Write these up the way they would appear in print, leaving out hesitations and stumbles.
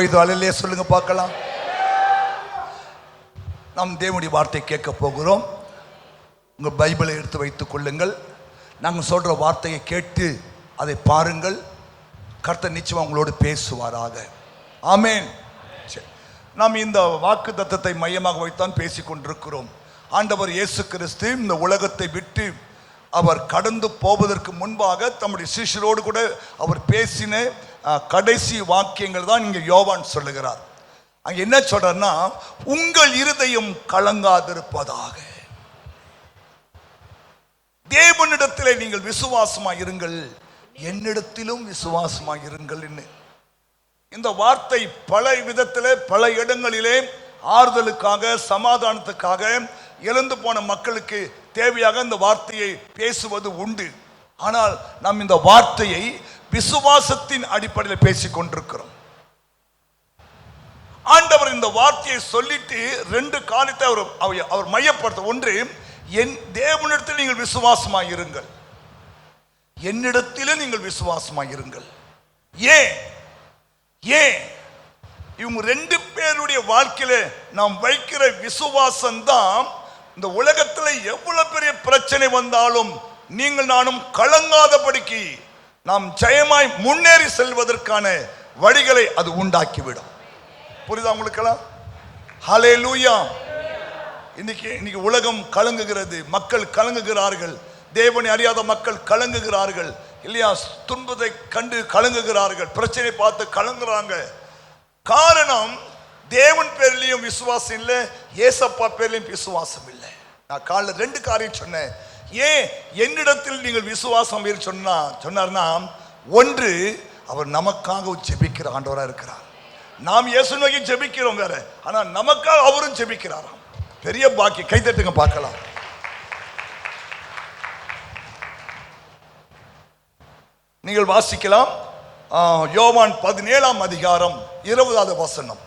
வைத்து அல்லேலூயா சொல்லுங்க பார்க்கலாம். நாம் தேவனுடைய வார்த்தை கேட்க போகிறோம். உங்கள் பைபிளை எடுத்து வைத்துக் கொள்ளுங்கள். நாங்கள் சொல்கிற வார்த்தையை கேட்டு அதை பாருங்கள். கர்த்தர் நிச்சயம் உங்களோடு பேசுவாராக. ஆமேன். நாம் இந்த வாக்கு தத்தத்தை மையமாக வைத்தான் பேசிக் கொண்டிருக்கிறோம். ஆண்டவர் இயேசு கிறிஸ்து இந்த உலகத்தை விட்டு அவர் கடந்து போவதற்கு முன்பாக தம்முடைய சிஷ்யரோடு கூட அவர் பேசின கடைசி வாக்கியங்கள் தான் இங்கே யோவான் சொல்லுகிறார். அங்கே என்ன சொல்றாருன்னா, உங்கள் இருதயம் கலங்காதிருப்பதாக, தேவனிடத்திலே நீங்கள் விசுவாசமாய் இருங்கள், என்னிடத்திலும் விசுவாசமாய் இருங்கள். இந்த வார்த்தை பல விதத்திலே பல இடங்களிலே ஆறுதலுக்காக சமாதானத்துக்காக இழந்து போன மக்களுக்கு தேவையாக இந்த வார்த்தையை பேசுவது உண்டு. ஆனால் நாம் இந்த வார்த்தையை விசுவாசத்தின் அடிப்படையில் பேசிக் கொண்டிருக்கிறோம். ஆண்டவர் இந்த வார்த்தையை சொல்லிட்டு ரெண்டு காரியத்தை அவர் மையப்படுத்த. ஒன்று, என் தேவனிடத்தில் நீங்கள் விசுவாசமாய் இருங்கள், என்னிடத்திலே நீங்கள் விசுவாசமாய் இருங்கள். ஏன் இவங்க ரெண்டு பேருடைய வாழ்க்கையில நாம் வைக்கிற விசுவாசம் தான் இந்த உலகத்தில் எவ்வளவு பெரிய பிரச்சனை வந்தாலும் நீங்கள் நானும் கலங்காதபடிக்கு நாம் ஜெயமாய் முன்னேறி செல்வதற்கான வழிகளை அது உண்டாக்கிவிடும். புரியுதா உங்களுக்கெல்லாம்? ஹல்லேலூயா. இன்னைக்கு உலகம் கலங்குகிறது, மக்கள் கலங்குகிறார்கள், தேவனை அறியாத மக்கள் கலங்குகிறார்கள் இல்லையா? துன்பத்தை கண்டு கலங்குகிறார்கள், பிரச்சனை பார்த்து கலங்குறாங்க. காரணம், தேவன் பேர்லையும் விசுவாசம் இல்லை, ஏசப்பா பேர்லையும் விசுவாசம் இல்லை. நான் காலைல ரெண்டு காரியம் சொன்னேன். ஏன் என்னிடத்தில் நீங்கள் விசுவாசம் சொன்னார்னா, ஒன்று, அவர் நமக்காக ஜெபிக்கிற ஆண்டவராக இருக்கிறார். நாம் இயேசு நோக்கி ஜெபிக்கிறோம் வேற, ஆனா நமக்காக அவரும் ஜெபிக்கிறாராம். பெரிய பாக்கி, கைதட்டுங்க பார்க்கலாம். நீங்கள் வாசிக்கலாம், யோவான் 17ஆம் அதிகாரம் 20வது வசனம்.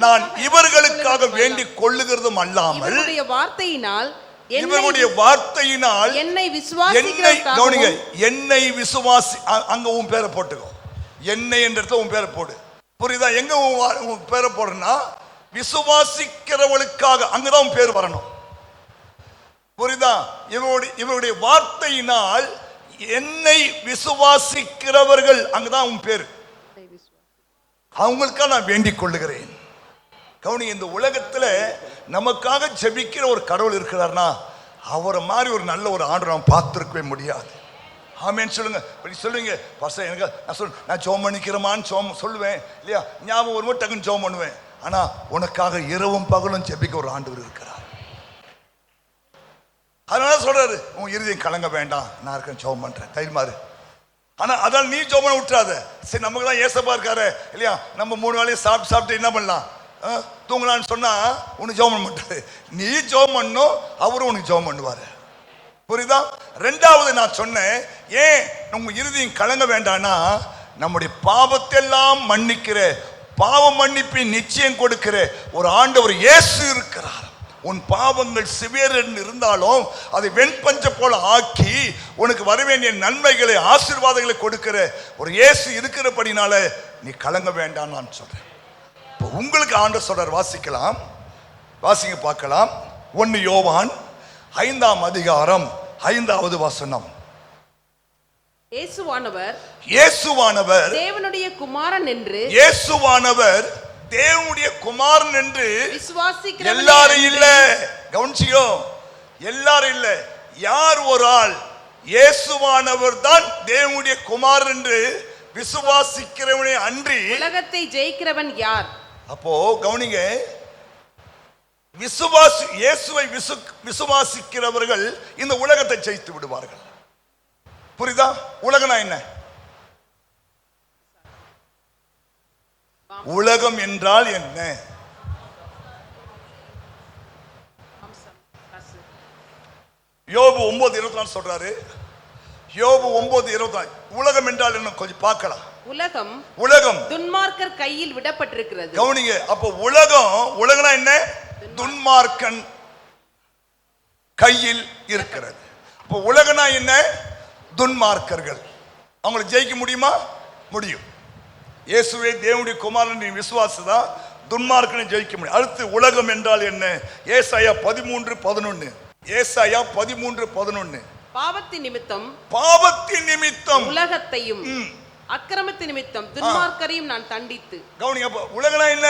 நான் இவர்களுக்காக வேண்டிக் கொள்ளுகிறதும் அல்லாமல் இவருடைய வார்த்தையினால் என்னை விசுவாசி, அங்க உன் பேரை போட்டுக்கோ, என்னை என்ற இடத்துல உன் பேரை போடு. புரியுதா? எங்க உன் பேரை போடுறா, விசுவாசிக்கிறவளுக்காக அங்கதான் உன் பேர் வரணும். புரியுதா? இவருடைய வார்த்தையினால் என்னை விசுவாசிக்கிறவர்கள், அங்கதான் உன் பேரு, அவங்களுக்காக நான் வேண்டிக் கொள்ளுகிறேன். கவுனி, இந்த உலகத்துல நமக்காக ஜெபிக்கிற ஒரு கடவுள் இருக்கிறார்னா, அவரை மாதிரி ஒரு நல்ல ஒரு ஆண்டு நாம் பார்த்திருக்கவே முடியாது. ஆமேன்னு சொல்லுங்க. சொல்லுவீங்க பாஸ்டர், எனக்கு நான் ஜெபம் பண்ணிக்கிறமான்னு சொல்லுவேன் இல்லையா? ஞாபகம் ஒரு டக்குன்னு ஜெபம் பண்ணுவேன். ஆனா உனக்காக இரவும் பகலும் ஜெபிக்க ஒரு ஆண்டவர் இருக்கிறார். அதனால சொல்றாரு, உன் இருதயம் கலங்க வேண்டாம், நான் இருக்கேன், ஜெபம் பண்றேன், தைரியமாரு. ஆனா அதால் நீ ஜெபம் பண்ண விட்டுறாத. சரி, நமக்கு தான் ஏசப்பா இருக்காரு இல்லையா? நம்ம 3 வேளையும் சாப்பிட்டு என்ன பண்ணலாம், தூங்கலான்னு சொன்னா உனக்கு ஜெபம் பண்ண மாட்டாரு. நீ ஜெபம் பண்ணும், அவரும் உனக்கு ஜெபம் பண்ணுவாரு. புரியுதா? ரெண்டாவது நான் சொன்னேன், ஏன் நம்ம இருதயம் கலங்க வேண்டாம்னா, நம்முடைய பாவத்தை எல்லாம் மன்னிக்கிற, பாவ மன்னிப்பை நிச்சயம் கொடுக்கிற ஒரு ஆண்டவர் இயேசு இருக்கிறார். உன் பாவங்கள் சிவியர் இருந்தாலும் அதை வெண்பஞ்ச போல ஆக்கி உனக்கு வர வேண்டிய நன்மைகளை ஆசீர்வாதங்களை கொடுக்கிற ஒரு இயேசு இருக்கிறபடினால நீ கலங்க வேண்டாம் நான் சொல்றேன். இப்போ உங்களுக்கு ஆண்டவர் சொல்றார், வாசிக்கலாம், வாசிங்க பார்க்கலாம். 1 யோவான் 5ஆம் அதிகாரம் 5வது வசனம். இயேசுவானவர் தேவனுடைய குமாரன் என்று, இயேசுவானவர் தேவனுடைய குமாரன் என்று எல்லாரும் இல்ல, கவனிச்சியோ, எல்லாரும் இல்ல, யார் ஒரு ஆள் இயேசுவானவர் தான் தேவனுடைய குமாரன் என்று விசுவாசிக்கிறவனே அன்றி உலகத்தை ஜெயிக்கிறவன் யார்? அப்போ கவனிங்க, இயேசுவை விசுவாசிக்கிறவர்கள் இந்த உலகத்தை ஜெயித்து விடுவார்கள். புரியுதா? உலகம்னா என்ன? உலகம் என்றால் என்ன? யோபு 9:24 சொல்றாரு. யோபு 9:24 உலகம் என்றால் என்ன கொஞ்சம் பார்க்கலாம். உலகம் துன்மார்க்கர் கையில் விடப்பட்டிருக்கிறது. கவனிங்க, அப்ப உலகம்னா என்ன? துன்மார்க்கன் கையில் இருக்கிறது. அப்ப உலகம்னா என்ன? துன்மார்க்கர்கள். அவங்களை ஜெயிக்க முடியுமா? முடியும். இயேசுவே தேவனுடைய குமாரன் நீ விசுவாசதான் துன்மார்க்கனை ஜெயிக்க முடியும். அடுத்து உலகம் என்றால் என்ன? ஏசாயா 13:11. ஏசாயா 13:11. பாவத்தின் நிமித்தம் உலகத்தையும் அக்கிரமத்தின் நிமித்தம் துன்மார்க்கரையும் நான் தண்டித்து. கவனிங்க, உலகனா என்ன?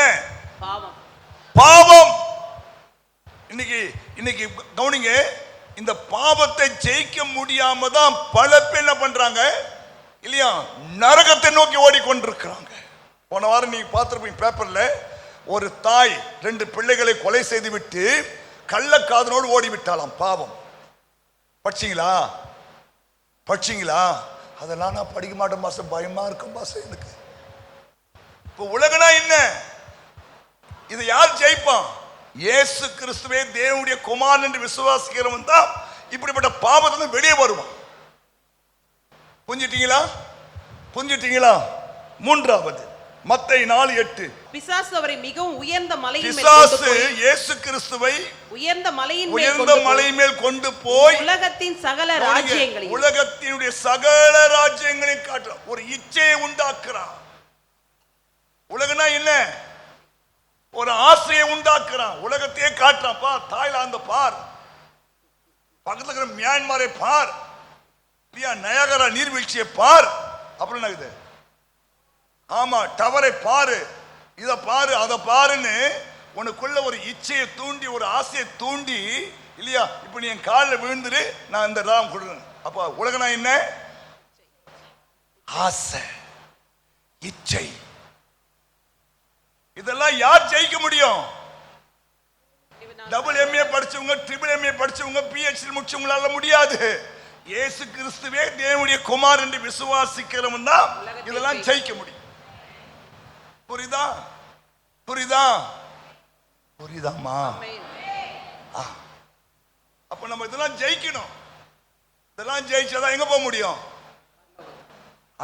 பாவம். பாவம். இன்னைக்கு கவனிங்க, இந்த பாவத்தை ஜெயிக்க முடியாம தான் பல பேர் என்ன பண்றாங்க இல்லையா, நரகத்தை நோக்கி ஓடிக்கொண்டிருக்கிறாங்க. போன வாரம் நீங்க பார்த்திருப்பீங்க பேப்பர்ல, ஒரு தாய் 2 பிள்ளைகளை கொலை செய்து விட்டு கள்ளக்காதனோடு ஓடிவிட்டாலாம். பாவம். படிச்சீங்களா? அதெல்லாம் நான் படிக்க மாட்டேன் பாச, பயமா இருக்கும் பாச எனக்கு. இப்போ உலகனா என்ன? இதை யார் ஜெயிப்பான்? இயேசு கிறிஸ்துவே தேவனுடைய குமாரன் என்று விசுவாசிக்கிறவன் தான் இப்படிப்பட்ட பாவத்தை வெளியே வருவான். புரிஞ்சிட்டீங்களா? மூன்றாவது மத்தேயு 4:8. பிசாசு அவரை மிகவும் உயர்ந்த மலையின் மேல் பிசாசு இயேசு கிறிஸ்துவை உயர்ந்த மலையின் மேல் கொண்டு போய் உலகத்தின் சகல ராஜ்யங்களையும் உலகத்தினுடைய சகல ராஜ்யங்களையும் காட்டுறான். ஒரு இச்சையை உண்டாக்குறான். உலகனா என்ன? ஒரு ஆசையை உண்டாக்குறான். உலகத்தையே காட்டுறான். பார், தாய்லாந்து பார், பக்கத்துல இருக்கிற மியான்மரை பார், நயாகரா நீர்வீழ்ச்சியை பார், அப்புறம் என்ன இது, ஆமா டவரை பாரு, இத பாரு, அதை பாருன்னு உனக்குள்ள ஒரு இச்சையை தூண்டி, ஒரு ஆசையை தூண்டி இல்லையா, இப்ப நீ என் காலில் விழுந்துரு, நான் இந்த ராம் கொடுறேன். அப்ப உலகனா என்ன? ஆசை, இச்சை. இதெல்லாம் யார் ஜெயிக்க முடியும்? MA படிச்சவங்க, MA படிச்சவங்க, PhD முடிச்சவங்களால முடியாது. இயேசு கிறிஸ்துவே தேவனுடைய குமாரன் என்று விசுவாசிக்கிறவன் தான் இதெல்லாம் ஜெயிக்க முடியும். புரியுதாமா? அப்ப நம்ம இதெல்லாம் ஜெயிக்கணும். இதெல்லாம் ஜெயிச்சாதான் எங்க போக முடியும்?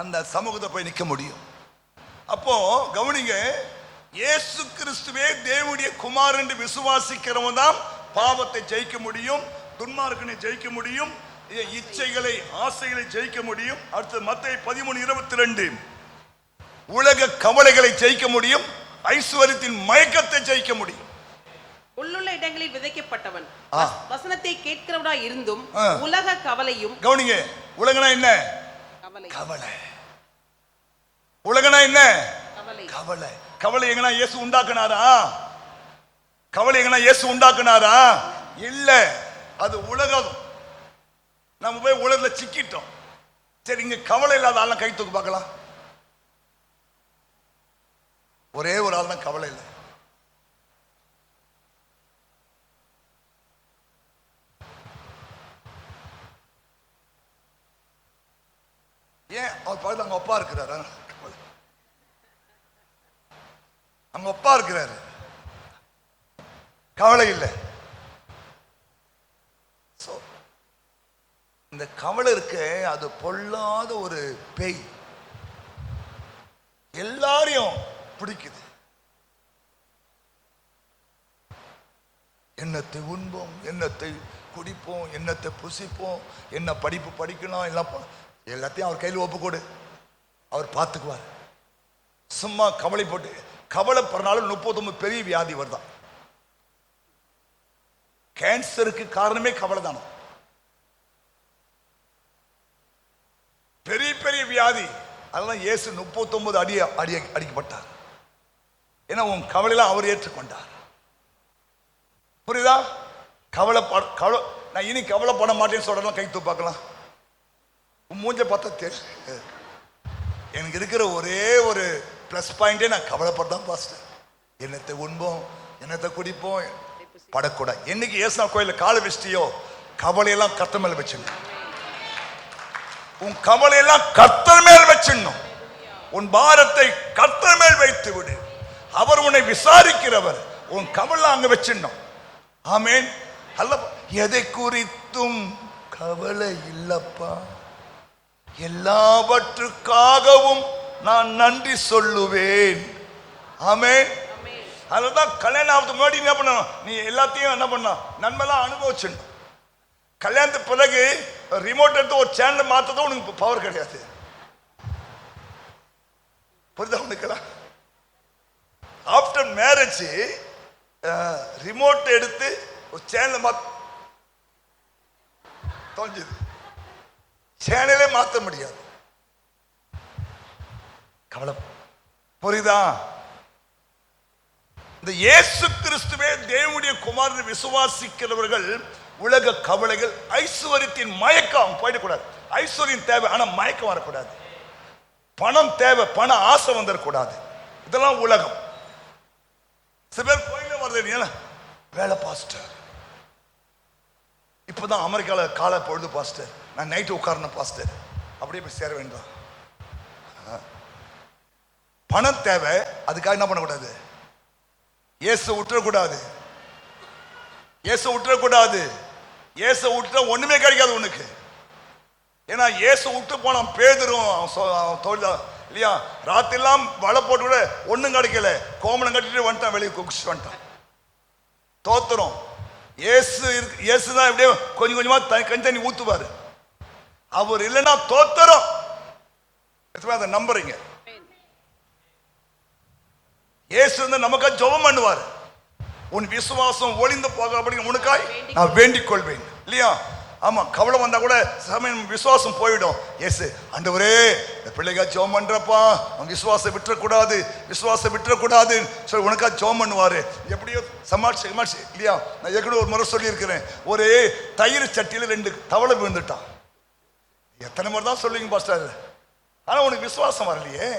அந்த சமூகத்தை போய் நிக்க முடியும். அப்போ கவனிங்க, இயேசு கிறிஸ்துவே தேவனுடைய குமாரன் என்று விசுவாசிக்கிறவன் தான் பாவத்தை ஜெயிக்க முடியும், துன்மார்க்கனை ஜெயிக்க முடியும், இச்சைகளை ஆசைகளை ஜெயிக்க முடியும். அடுத்து மத்தேயு 13:22. உலக கவலைகளை ஜெயிக்க முடியும், ஐஸ்வர்யத்தின் மயக்கத்தை ஜெயிக்க முடியும். உள்ளுள்ள இடங்களில் விதைக்கப்பட்டவன் வசனத்தை கேட்கிறவனாய் இருந்தும் உலக கவலையும். கவனிங்க, உலகனா என்ன? கவலை. உலகனா என்ன? கவலை. கவலை எங்கனா இயேசு உண்டாக்குனாரா? கவலை எங்கனா இயேசு உண்டாக்குனாரா? இல்ல, அது உலகம். நம்ம போய் உலகத்துல சிக்கிட்டோம். சரி, இங்க கவலை இல்லாத ஆள் கை தூக்கு பார்க்கலாம். ஒரே ஒரு ஆள் தான் கவலை இல்லை. ஏன்? அவர் பார்த்து அங்க அப்பா இருக்கிறாரு, அங்க அப்பா இருக்கிறாரு, கவலை இல்லை. இந்த கவலை இருக்க, அது பொல்லாத ஒரு பேய், எல்லாரையும் பிடிக்குது. என்னத்தை உண்போம், என்னத்தை குடிப்போம், என்னத்தை புசிப்போம், என்ன படிப்பு படிக்கணும், எல்லாத்தையும் அவர் கையில் ஒப்பு கொடு, அவர் பார்த்துக்குவார். சும்மா கவலை போட்டு கவலைப்படுறனால 39 பெரிய வியாதி வருதான். கேன்சருக்கு காரணமே கவலை தானே. பெரிய பெரிய வியாதி. அதெல்லாம் இயேசு 39 அடிக்கப்பட்டார். ஏன்னா உன் கவலையெல்லாம் அவர் ஏற்றுக்கொண்டார். புரியுதா? நான் இனி கவலைப்பட மாட்டேன்னு சொல்றேன். கை தூப்பாக்கலாம். மூஞ்ச பார்த்தா தெரியும். எனக்கு இருக்கிற ஒரே ஒரு பிளஸ் பாயிண்டே நான் கவலைப்படதான் பாஸ்டர். என்னத்தை உண்போம், என்னத்தை குடிப்போம், படக்கூடாது. என்னைக்கு ஏசுனா கோயில கால வச்சிட்டியோ, கவலையெல்லாம் கர்த்தர் மேல வச்சிடணும். உன் கவலையெல்லாம் கர்த்தர் மேல் வச்சிடணும். உன் பாரத்தை கர்த்தர் மேல் வைத்து விடு. அவர் உன்னை விசாரிக்கிறவர். உன் கவலை அங்க வச்சிடணும். ஆமேன். அல்ல, எதை குறித்தும் கவலை இல்லப்பா, எல்லாவற்றுக்காகவும் நான் நன்றி சொல்லுவேன். ஆமேன். அதுதான் கல்யாணம் ஆகுது முன்னாடி என்ன பண்ணணும்? நீ எல்லாத்தையும் என்ன பண்ண, நன்மைலாம் அனுபவிச்சிடணும். கல்யாணத்துக்கு பிறகு ரிமோட் எடுத்து ஒரு சேனல் மாத்ததும் உனக்கு பவர் கிடையாது. புரியுதா உனக்கெல்லாம்? ஆஃப்டர் மேரேஜ் ரிமோட் எடுத்து ஒரு சேனல் தொலைஞ்சது, சேனலே மாற்ற முடியாது. கவலை. புரியுதா? இந்த இயேசு கிறிஸ்துவே தேவனுடைய குமாரனை விசுவாசிக்கிறவர்கள் உலக கவலைகள், ஐஸ்வர்யத்தின் மயக்கம் போயிடக்கூடாது. ஐஸ்வர்யம் தேவை, ஆனா மயக்கம் வரக்கூடாது. பணம் தேவை, பண ஆசை வந்துடக்கூடாது. இதெல்லாம் உலகம். சில பேர் கோயில வருது, வேலை பாஸ்டர், இப்பதான் அமெரிக்கால காலை பொழுது பாஸ்டர், நான் நைட்டு உட்காரணும் பாஸ்டர், அப்படியே போய் சேர வேண்டாம். பணம் தேவை, அதுக்காக என்ன பண்ணக்கூடாது? இயேசு விட்டுறக்கூடாது. இயேசு விட்டுறக்கூடாது. இயேசு விட்டுற ஒண்ணுமே கிடைக்காது உனக்கு. ஏன்னா இயேசு விட்டு போனான் பேதுரும் தொழில் இல்லையா, ராத்திரிலாம் வலை போட்டு விட ஒண்ணும் கிடைக்கல, கோமணம் கட்டிட்டு வந்துட்டான், வெளியே குடிச்சு வந்துட்டான். தோத்துறோம். இயேசுதான் எப்படியோ கொஞ்சம் கொஞ்சமா கஞ்சி தண்ணி ஊத்துவாரு. அவர் இல்லைன்னா தோத்துறோம். அதை நம்புறீங்க? இயேசு வந்து நமக்காக ஜெபம் பண்ணுவார். உன் விசுவாசம் ஒளிந்து போக அப்படின்னு உனக்காய் நான் வேண்டிக் கொள்வேன் இல்லையா? ஆமா, கவலை வந்தா கூட சமயம் விசுவாசம் போயிடும். இயேசு ஆண்டவரே இந்த பிள்ளைங்க ஜெபம் பண்றப்பா, அவன் விசுவாசம் விட்டுறக்கூடாது, விசுவாசம் விட்டுறக்கூடாது சொல்லி உனக்காக ஜெபம் பண்ணுவாரு. எப்படியோ சமாளிச்சு இல்லையா? நான் ஏற்கனவே ஒரு முறை சொல்லியிருக்கிறேன், ஒரு தயிர் சட்டியில 2 தவளை விழுந்துட்டான். எத்தனை முறை தான் சொல்லுவீங்க பாஸ்டர், ஆனா உனக்கு விசுவாசம் வரலையே.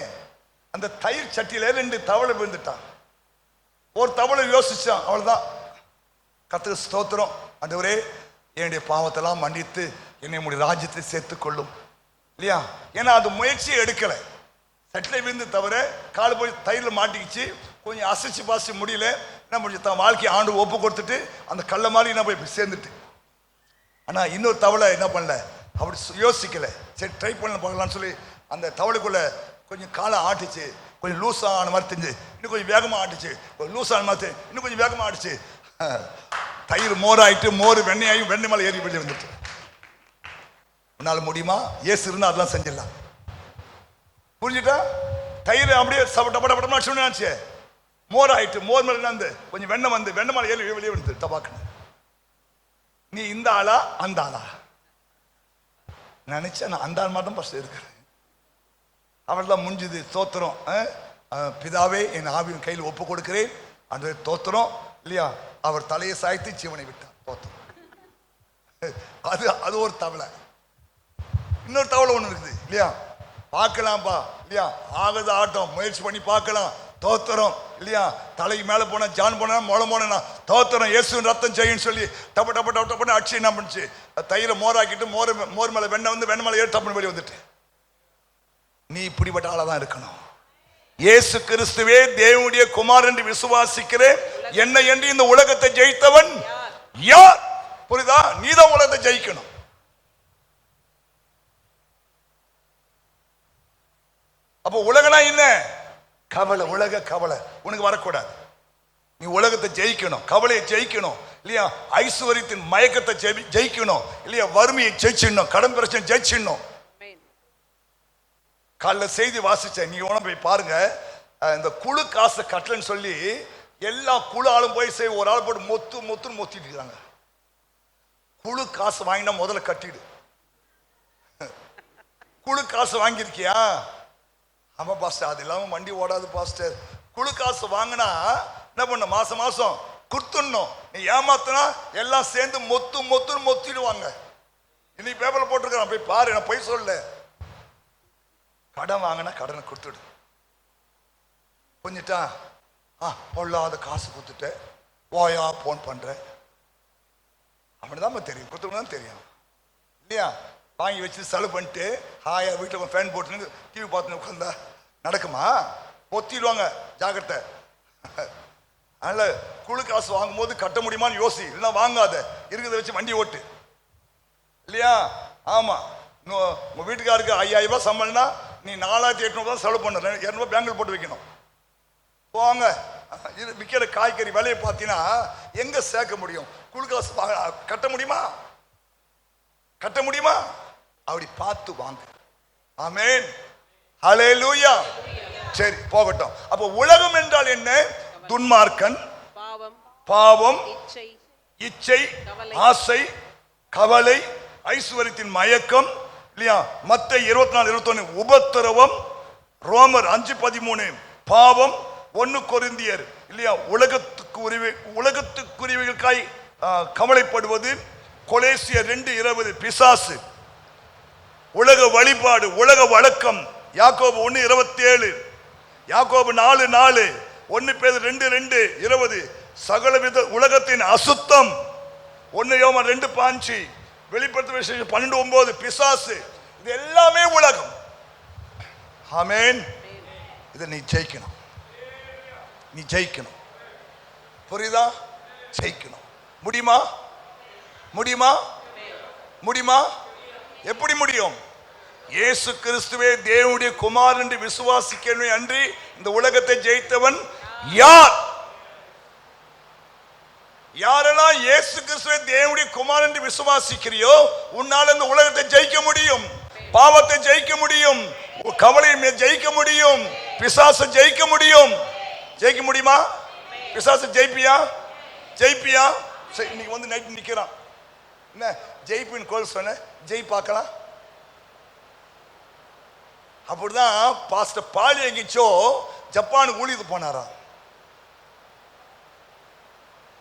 அந்த தயிர் சட்டியில 2 தவளை விழுந்துட்டான். ஒரு தவளை யோசிச்சான், அவ்வளவுதான். கர்த்தருக்கு ஸ்தோத்திரம், ஆண்டவரே என்னுடைய பாவத்தெல்லாம் மன்னித்து என்னை உடைய ராஜ்யத்தை சேர்த்துக் கொள்ளும் இல்லையா? ஏன்னா அது முயற்சியை எடுக்கல, சட்டில விழுந்து தவிர கால் போய் தயிர்ல மாட்டிக்கிச்சு, கொஞ்சம் அசைச்சு பாசி முடியல, என்ன முடிஞ்சு தான் வாழ்க்கையை ஆண்டு ஒப்பு கொடுத்துட்டு அந்த கல்ல மாதிரி என்ன போய் சேர்ந்துட்டு. ஆனா இன்னொரு தவளை என்ன பண்ணல, அப்படி யோசிக்கல, சரி ட்ரை பண்ண பார்க்கலாம்னு சொல்லி அந்த தவளைக்குள்ள கொஞ்சம் காலை ஆட்டுச்சு, கொஞ்சம் லூஸ் ஆன மாதிரி தெரிஞ்சு, இன்னும் கொஞ்சம் வேகமா ஆட்டுச்சு, கொஞ்சம் லூஸ் ஆன மாதிரி இன்னும் கொஞ்சம் வேகமா ஆட்டுச்சு. தயிர் மோர் ஆயிட்டு, மோர் வெண்ணெய் வெண்ணெய் மேலே ஏறி வெளியே வந்துட்டு. உன்னால முடியுமா? இயேசு இருந்தா அதெல்லாம் செஞ்சிடலாம். புரிஞ்சுட்டா? தயிர் அப்படியே டப்படப்படமா சொன்னாச்சு, மோர் ஆயிட்டு, மோர் மேல வந்து கொஞ்சம் வெண்ணெய் வந்து வெண்ணெய் மேலே ஏறி வெளியே வந்து டபாக்குன்னு. நீ இந்த ஆளா அந்த ஆளா நினைச்சா? நான் அந்த ஆள் மாதிரி தான் ஃபர்ஸ்ட் இருக்கிறேன். அவள் தான் முடிஞ்சுது. தோத்திரம். பிதாவே என் ஆவியின் கையில் ஒப்பு கொடுக்கிறேன், அந்த தோத்திரம் இல்லையா? அவர் தலையை சாய்த்து ஜீவனை விட்டார். தோத்திரம். அது ஒரு தவளை. இன்னொரு தவளை ஒண்ணு இருக்குது இல்லையா? பார்க்கலாம்பா இல்லையா? ஆகுது ஆட்டம், முயற்சி பண்ணி பார்க்கலாம். தோத்திரம் இல்லையா? தலைக்கு மேல போனா ஜான் போனா முளை போனா தோத்திரம், இயேசுவின் ரத்தம் செய்யுன்னு சொல்லி டப்ப டப்ப டப்ப டப்பன்னு அடிச்சு என்ன பண்ணுச்சு, தயிரை மோராக்கிட்டு மோர் மேல வெண்ணெய் வந்து வெண்ணெய் மேல ஏறி டப்புன்னு வெளியே வந்துட்டு. நீ இப்படிப்பட்ட ஆளா தான் இருக்கணும். இயேசு கிறிஸ்துவே தேவனுடைய குமாரன் என்று விசுவாசிக்கிறேன், என்னை என்று இந்த உலகத்தை ஜெயித்தவன் யார்? புரியுதா? நீதான் உலகத்தை ஜெயிக்கணும். அப்போ உலகனா என்ன? கவலை, உலக கவலை உனக்கு வரக்கூடாது. நீ உலகத்தை ஜெயிக்கணும், கவலையை ஜெயிக்கணும் இல்லையா? ஐஸ்வர்யத்தின் மயக்கத்தை ஜெயிக்கணும் இல்லையா? வறுமையை ஜெயிச்சிடணும், கடன் பிரச்சனை ஜெயிச்சிடணும். காலைல செய்தி வாசிச்சேன், நீங்க வேணா போய் பாருங்க. இந்த குழு காசு கட்டலன்னு சொல்லி எல்லா குழு ஆளும் போய் ஒரு ஆள் போட்டு மொத்துன்னு மொத்திட்டு இருக்காங்க. குழு காசு வாங்கினா முதல்ல கட்டிடு. குழு காசு வாங்கியிருக்கியா? ஆமா பாஸ்டர், அது இல்லாம வண்டி ஓடாது பாஸ்டர். குழு காசு வாங்கினா என்ன பண்ண, மாசம் மாசம் கொடுத்துடணும். நீ ஏமாத்தினா எல்லாம் சேர்ந்து மொத்துன்னு மொத்திடுவாங்க. இன்னைக்கு பேப்பர்ல போட்டிருக்கான், போய் பாரு, நான் போய் சொல்ல. கடன் வாங்கினா கடனை கொடுத்துடு. புரிஞ்சுட்டா? பொல்லாத காசு கொடுத்துட்டு ஓயா போன் பண்ற, அப்படிதான் தெரியும், கொடுத்துதான் தெரியும் இல்லையா? வாங்கி வச்சு செலவு பண்ணிட்டு ஹாயா வீட்டில் ஃபேன் போட்டு டிவி பார்த்துன்னு உட்காந்தா நடக்குமா? பொத்திடுவாங்க, ஜாக்கிரதை. அதனால குழு காசு வாங்கும் போது கட்ட முடியுமான்னு யோசி, இல்லைன்னா வாங்காத, இருக்கிறத வச்சு வண்டி ஓட்டு இல்லையா? ஆமா, உங்க வீட்டுக்காருக்கு 5000 ரூபாய் சம்பளம்னா நீ 4800 தான் செலவு பண்ண, 200 பேங்கில் போட்டு வைக்கணும். போங்க, விற்கிற காய்கறி விலையை பார்த்தீங்கன்னா எங்க சேர்க்க முடியும்? குழு காசு கட்ட முடியுமா? கட்ட முடியுமா? அப்படி பார்த்து வாங்க. ஆமென், ஹல்லேலூயா. சரி போகட்டும். அப்ப உலகம் என்றால் என்ன? துன்மார்க்கன், பாவம், பாவம், இச்சை, இச்சை, ஆசை, கவலை, ஐஸ்வர்யத்தின் மயக்கம் இல்லையா? மத்தேயு 24:21 உபத்திரவம், ரோமர் 5:13 பாவம், 1 கொரிந்தியர் இல்லையா? உலகத்துக்குரியவைகளுக்காய் கவலைப்படுவது, கொலேசியர் 2:20 பிசாசு, உலக வழிபாடு, உலக வழக்கம், யாக்கோபு 1:27, யாக்கோபு 4:4, 1 பேதுரு 2:20 சகலவித உலகத்தின் அசுத்தம், 1 யோவான் 2:5, வெளிப்படுத்தும் விசேஷம் 12:9 பிசாசு. இது எல்லாமே உலகம். ஆமென். இதை நீ ஜெயிக்கணும், நீ ஜெயிக்கணும். புரியுதா? ஜெயிக்கணும். முடியுமா? முடியுமா? முடியுமா? எப்படி முடியும்? இயேசு கிறிஸ்துவே தேவனுடைய குமாரன் என்று விசுவாசிக்கவே அன்றி இந்த உலகத்தை ஜெயித்தவன் யார்? யாரெல்லாம் இயேசு கிறிஸ்துவை தேவனுடைய குமாரன் என்று விசுவாசிக்கிறியோ உன்னால் இந்த உலகத்தை ஜெயிக்க முடியும், பாவத்தை ஜெயிக்க முடியும், கவலையை ஜெயிக்க முடியும், பிசாசை ஜெயிக்க முடியும். ஜெயிக்க முடியுமா? பிசாசை ஜெயிப்பியா? ஜெயிப்பியா? இன்னைக்கு வந்து நைட் நிக்கிறான், என்ன ஜெயிப்பின் கோல் சொன்ன, ஜெய் பார்க்கலாம். அப்படிதான் பாஸ்டர் பாலி எங்கிச்சோ ஜப்பானுக்கு ஊழியது போனாராம்.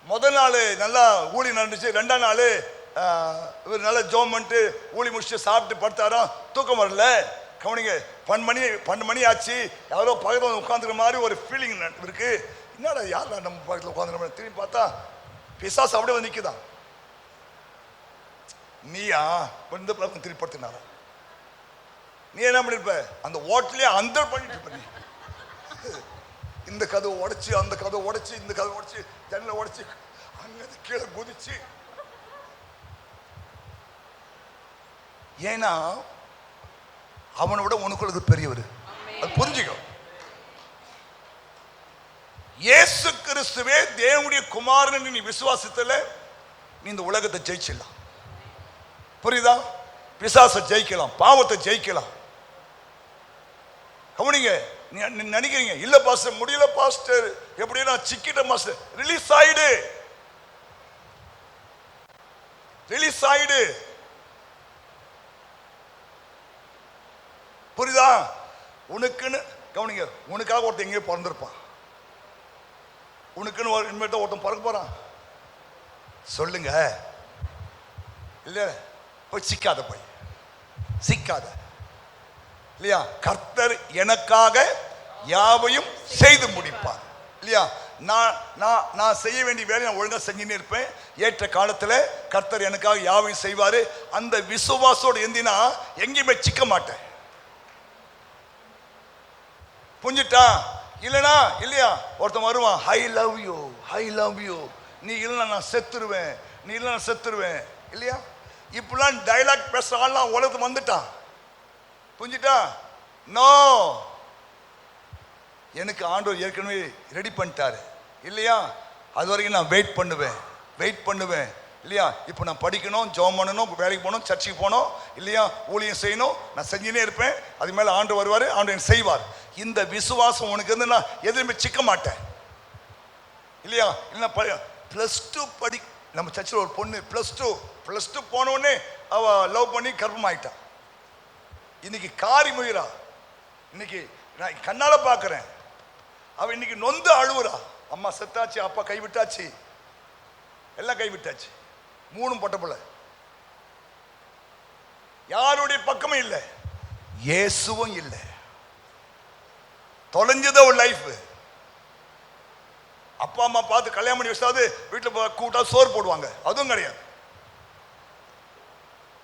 முதல் நாள் நல்லா ஊழி நடந்துச்சு, 2ஆம் நாள் இவர் நல்லா ஜோம் பண்ணிட்டு ஊழி முடிச்சுட்டு சாப்பிட்டு படுத்தாராம். தூக்கம் வரல. கவனிங்க, 12 மணி ஆச்சு. யாரோ பக்கத்தில் உட்காந்துக்கிற மாதிரி ஒரு ஃபீலிங் இருக்கு. என்னடா யாரா நம்ம பக்கத்தில் உட்காந்துக்கிற? திரும்பி பார்த்தா பிசாசு அப்படியே வந்து நிற்குதான். நீயா இந்த பழக்கம் திருப்பி படுத்தினாரா? நீ என்ன பண்ணிருப்ப? அந்த ஓட்டலே அந்த பண்ணிட்டு இருப்ப. நீ இந்த கதவை உடைச்சு, அந்த கதவை உடைச்சு, இந்த கதவை உடைச்சு, ஜன்னலை உடைச்சு, அங்க கீழே குதிச்சு. ஏன்னா அவனை விட உனக்குள்ளது பெரியவர். அது புரிஞ்சுக்கோ. இயேசு கிறிஸ்துவே தேவனுடைய குமாரன் நீ விசுவாசத்துல நீ இந்த உலகத்தை ஜெயிச்சிடலாம். புரியுதா? பிசாசை ஜெயிக்கலாம், பாவத்தை ஜெயிக்கலாம். கவனிங்க, நீ நினைக்கிறீங்க இல்ல பாஸ்டர் முடியல பாஸ்டர், எப்படி நான் சிக்கிட்ட மாஸ்டர். ரிலீஸ் ஆயிடு, ரிலீஸ் ஆயிடு. புரியுதா? உனக்குன்னு கவனிங்க, உனக்காக ஒருத்தன் எங்கேயோ பிறந்திருப்பான். உனக்குன்னு ஒருத்தன் பிறக்க போறான். சொல்லுங்க இல்ல, போய் சிக்காத, போய் சிக்காத இல்லையா? கர்த்தர் எனக்காக யாவையும் செய்து முடிப்பார் இல்லையா? நான் செய்ய வேண்டிய வேலையை நான் ஒழுங்கா செஞ்சுன்னே இருப்பேன். ஏற்ற காலத்துல கர்த்தர் எனக்காக யாவையும் செய்வாரு. அந்த விசுவாசோடு இருந்தினா எங்கேயுமே சிக்க மாட்டேன். புரிஞ்சுட்டா? இல்லனா இல்லையா? ஒருத்தன் வருவான், I love you, I love you, நீ இல்லைன்னா நான் செத்துருவேன், நீ இல்லை நான் செத்துருவேன் இல்லையா? இப்பெல்லாம் டைலாக் பேசுற ஆள்லாம் உலகத்துக்கு வந்துட்டான். புரிஞ்சுட்டா? நோ, எனக்கு ஆண்டவர் ஏற்கனவே ரெடி பண்ணிட்டாரு இல்லையா? அது வரைக்கும் நான் வெயிட் பண்ணுவேன், வெயிட் பண்ணுவேன் இல்லையா? இப்போ நான் படிக்கணும், ஜெபம் பண்ணணும், வேலைக்கு போகணும், சர்ச்சுக்கு போகணும் இல்லையா? ஊழியம் செய்யணும், நான் செஞ்சுனே இருப்பேன். அது மேலே ஆண்டு வருவார், ஆண்டு செய்வார். இந்த விசுவாசம் உனக்கு இருந்து நான் எதுவுமே சிக்க மாட்டேன் இல்லையா? இல்லை +2 படி, நம்ம சர்ச்சில் ஒரு பொண்ணு +2 போனோடனே அவ லவ் பண்ணி கர்ப்பமாயிட்டான். இன்னைக்கு காரி முயறா. இன்னைக்கு நான் கண்ணால பார்க்கிறேன். அவ இன்னைக்கு நொந்து அழுவுறா. அம்மா செத்தாச்சு, அப்பா கைவிட்டாச்சு, எல்லாம் கைவிட்டாச்சு. 3 பொட்ட பிள்ளை. யாருடைய பக்கமும் இல்லை, இயேசுவும் இல்லை. தொலைஞ்சத ஒரு லைஃப். அப்பா அம்மா பார்த்து கல்யாணம் பண்ணி வச்சாவது வீட்டில் கூட்டா சோறு போடுவாங்க, அதுவும் கிடையாது.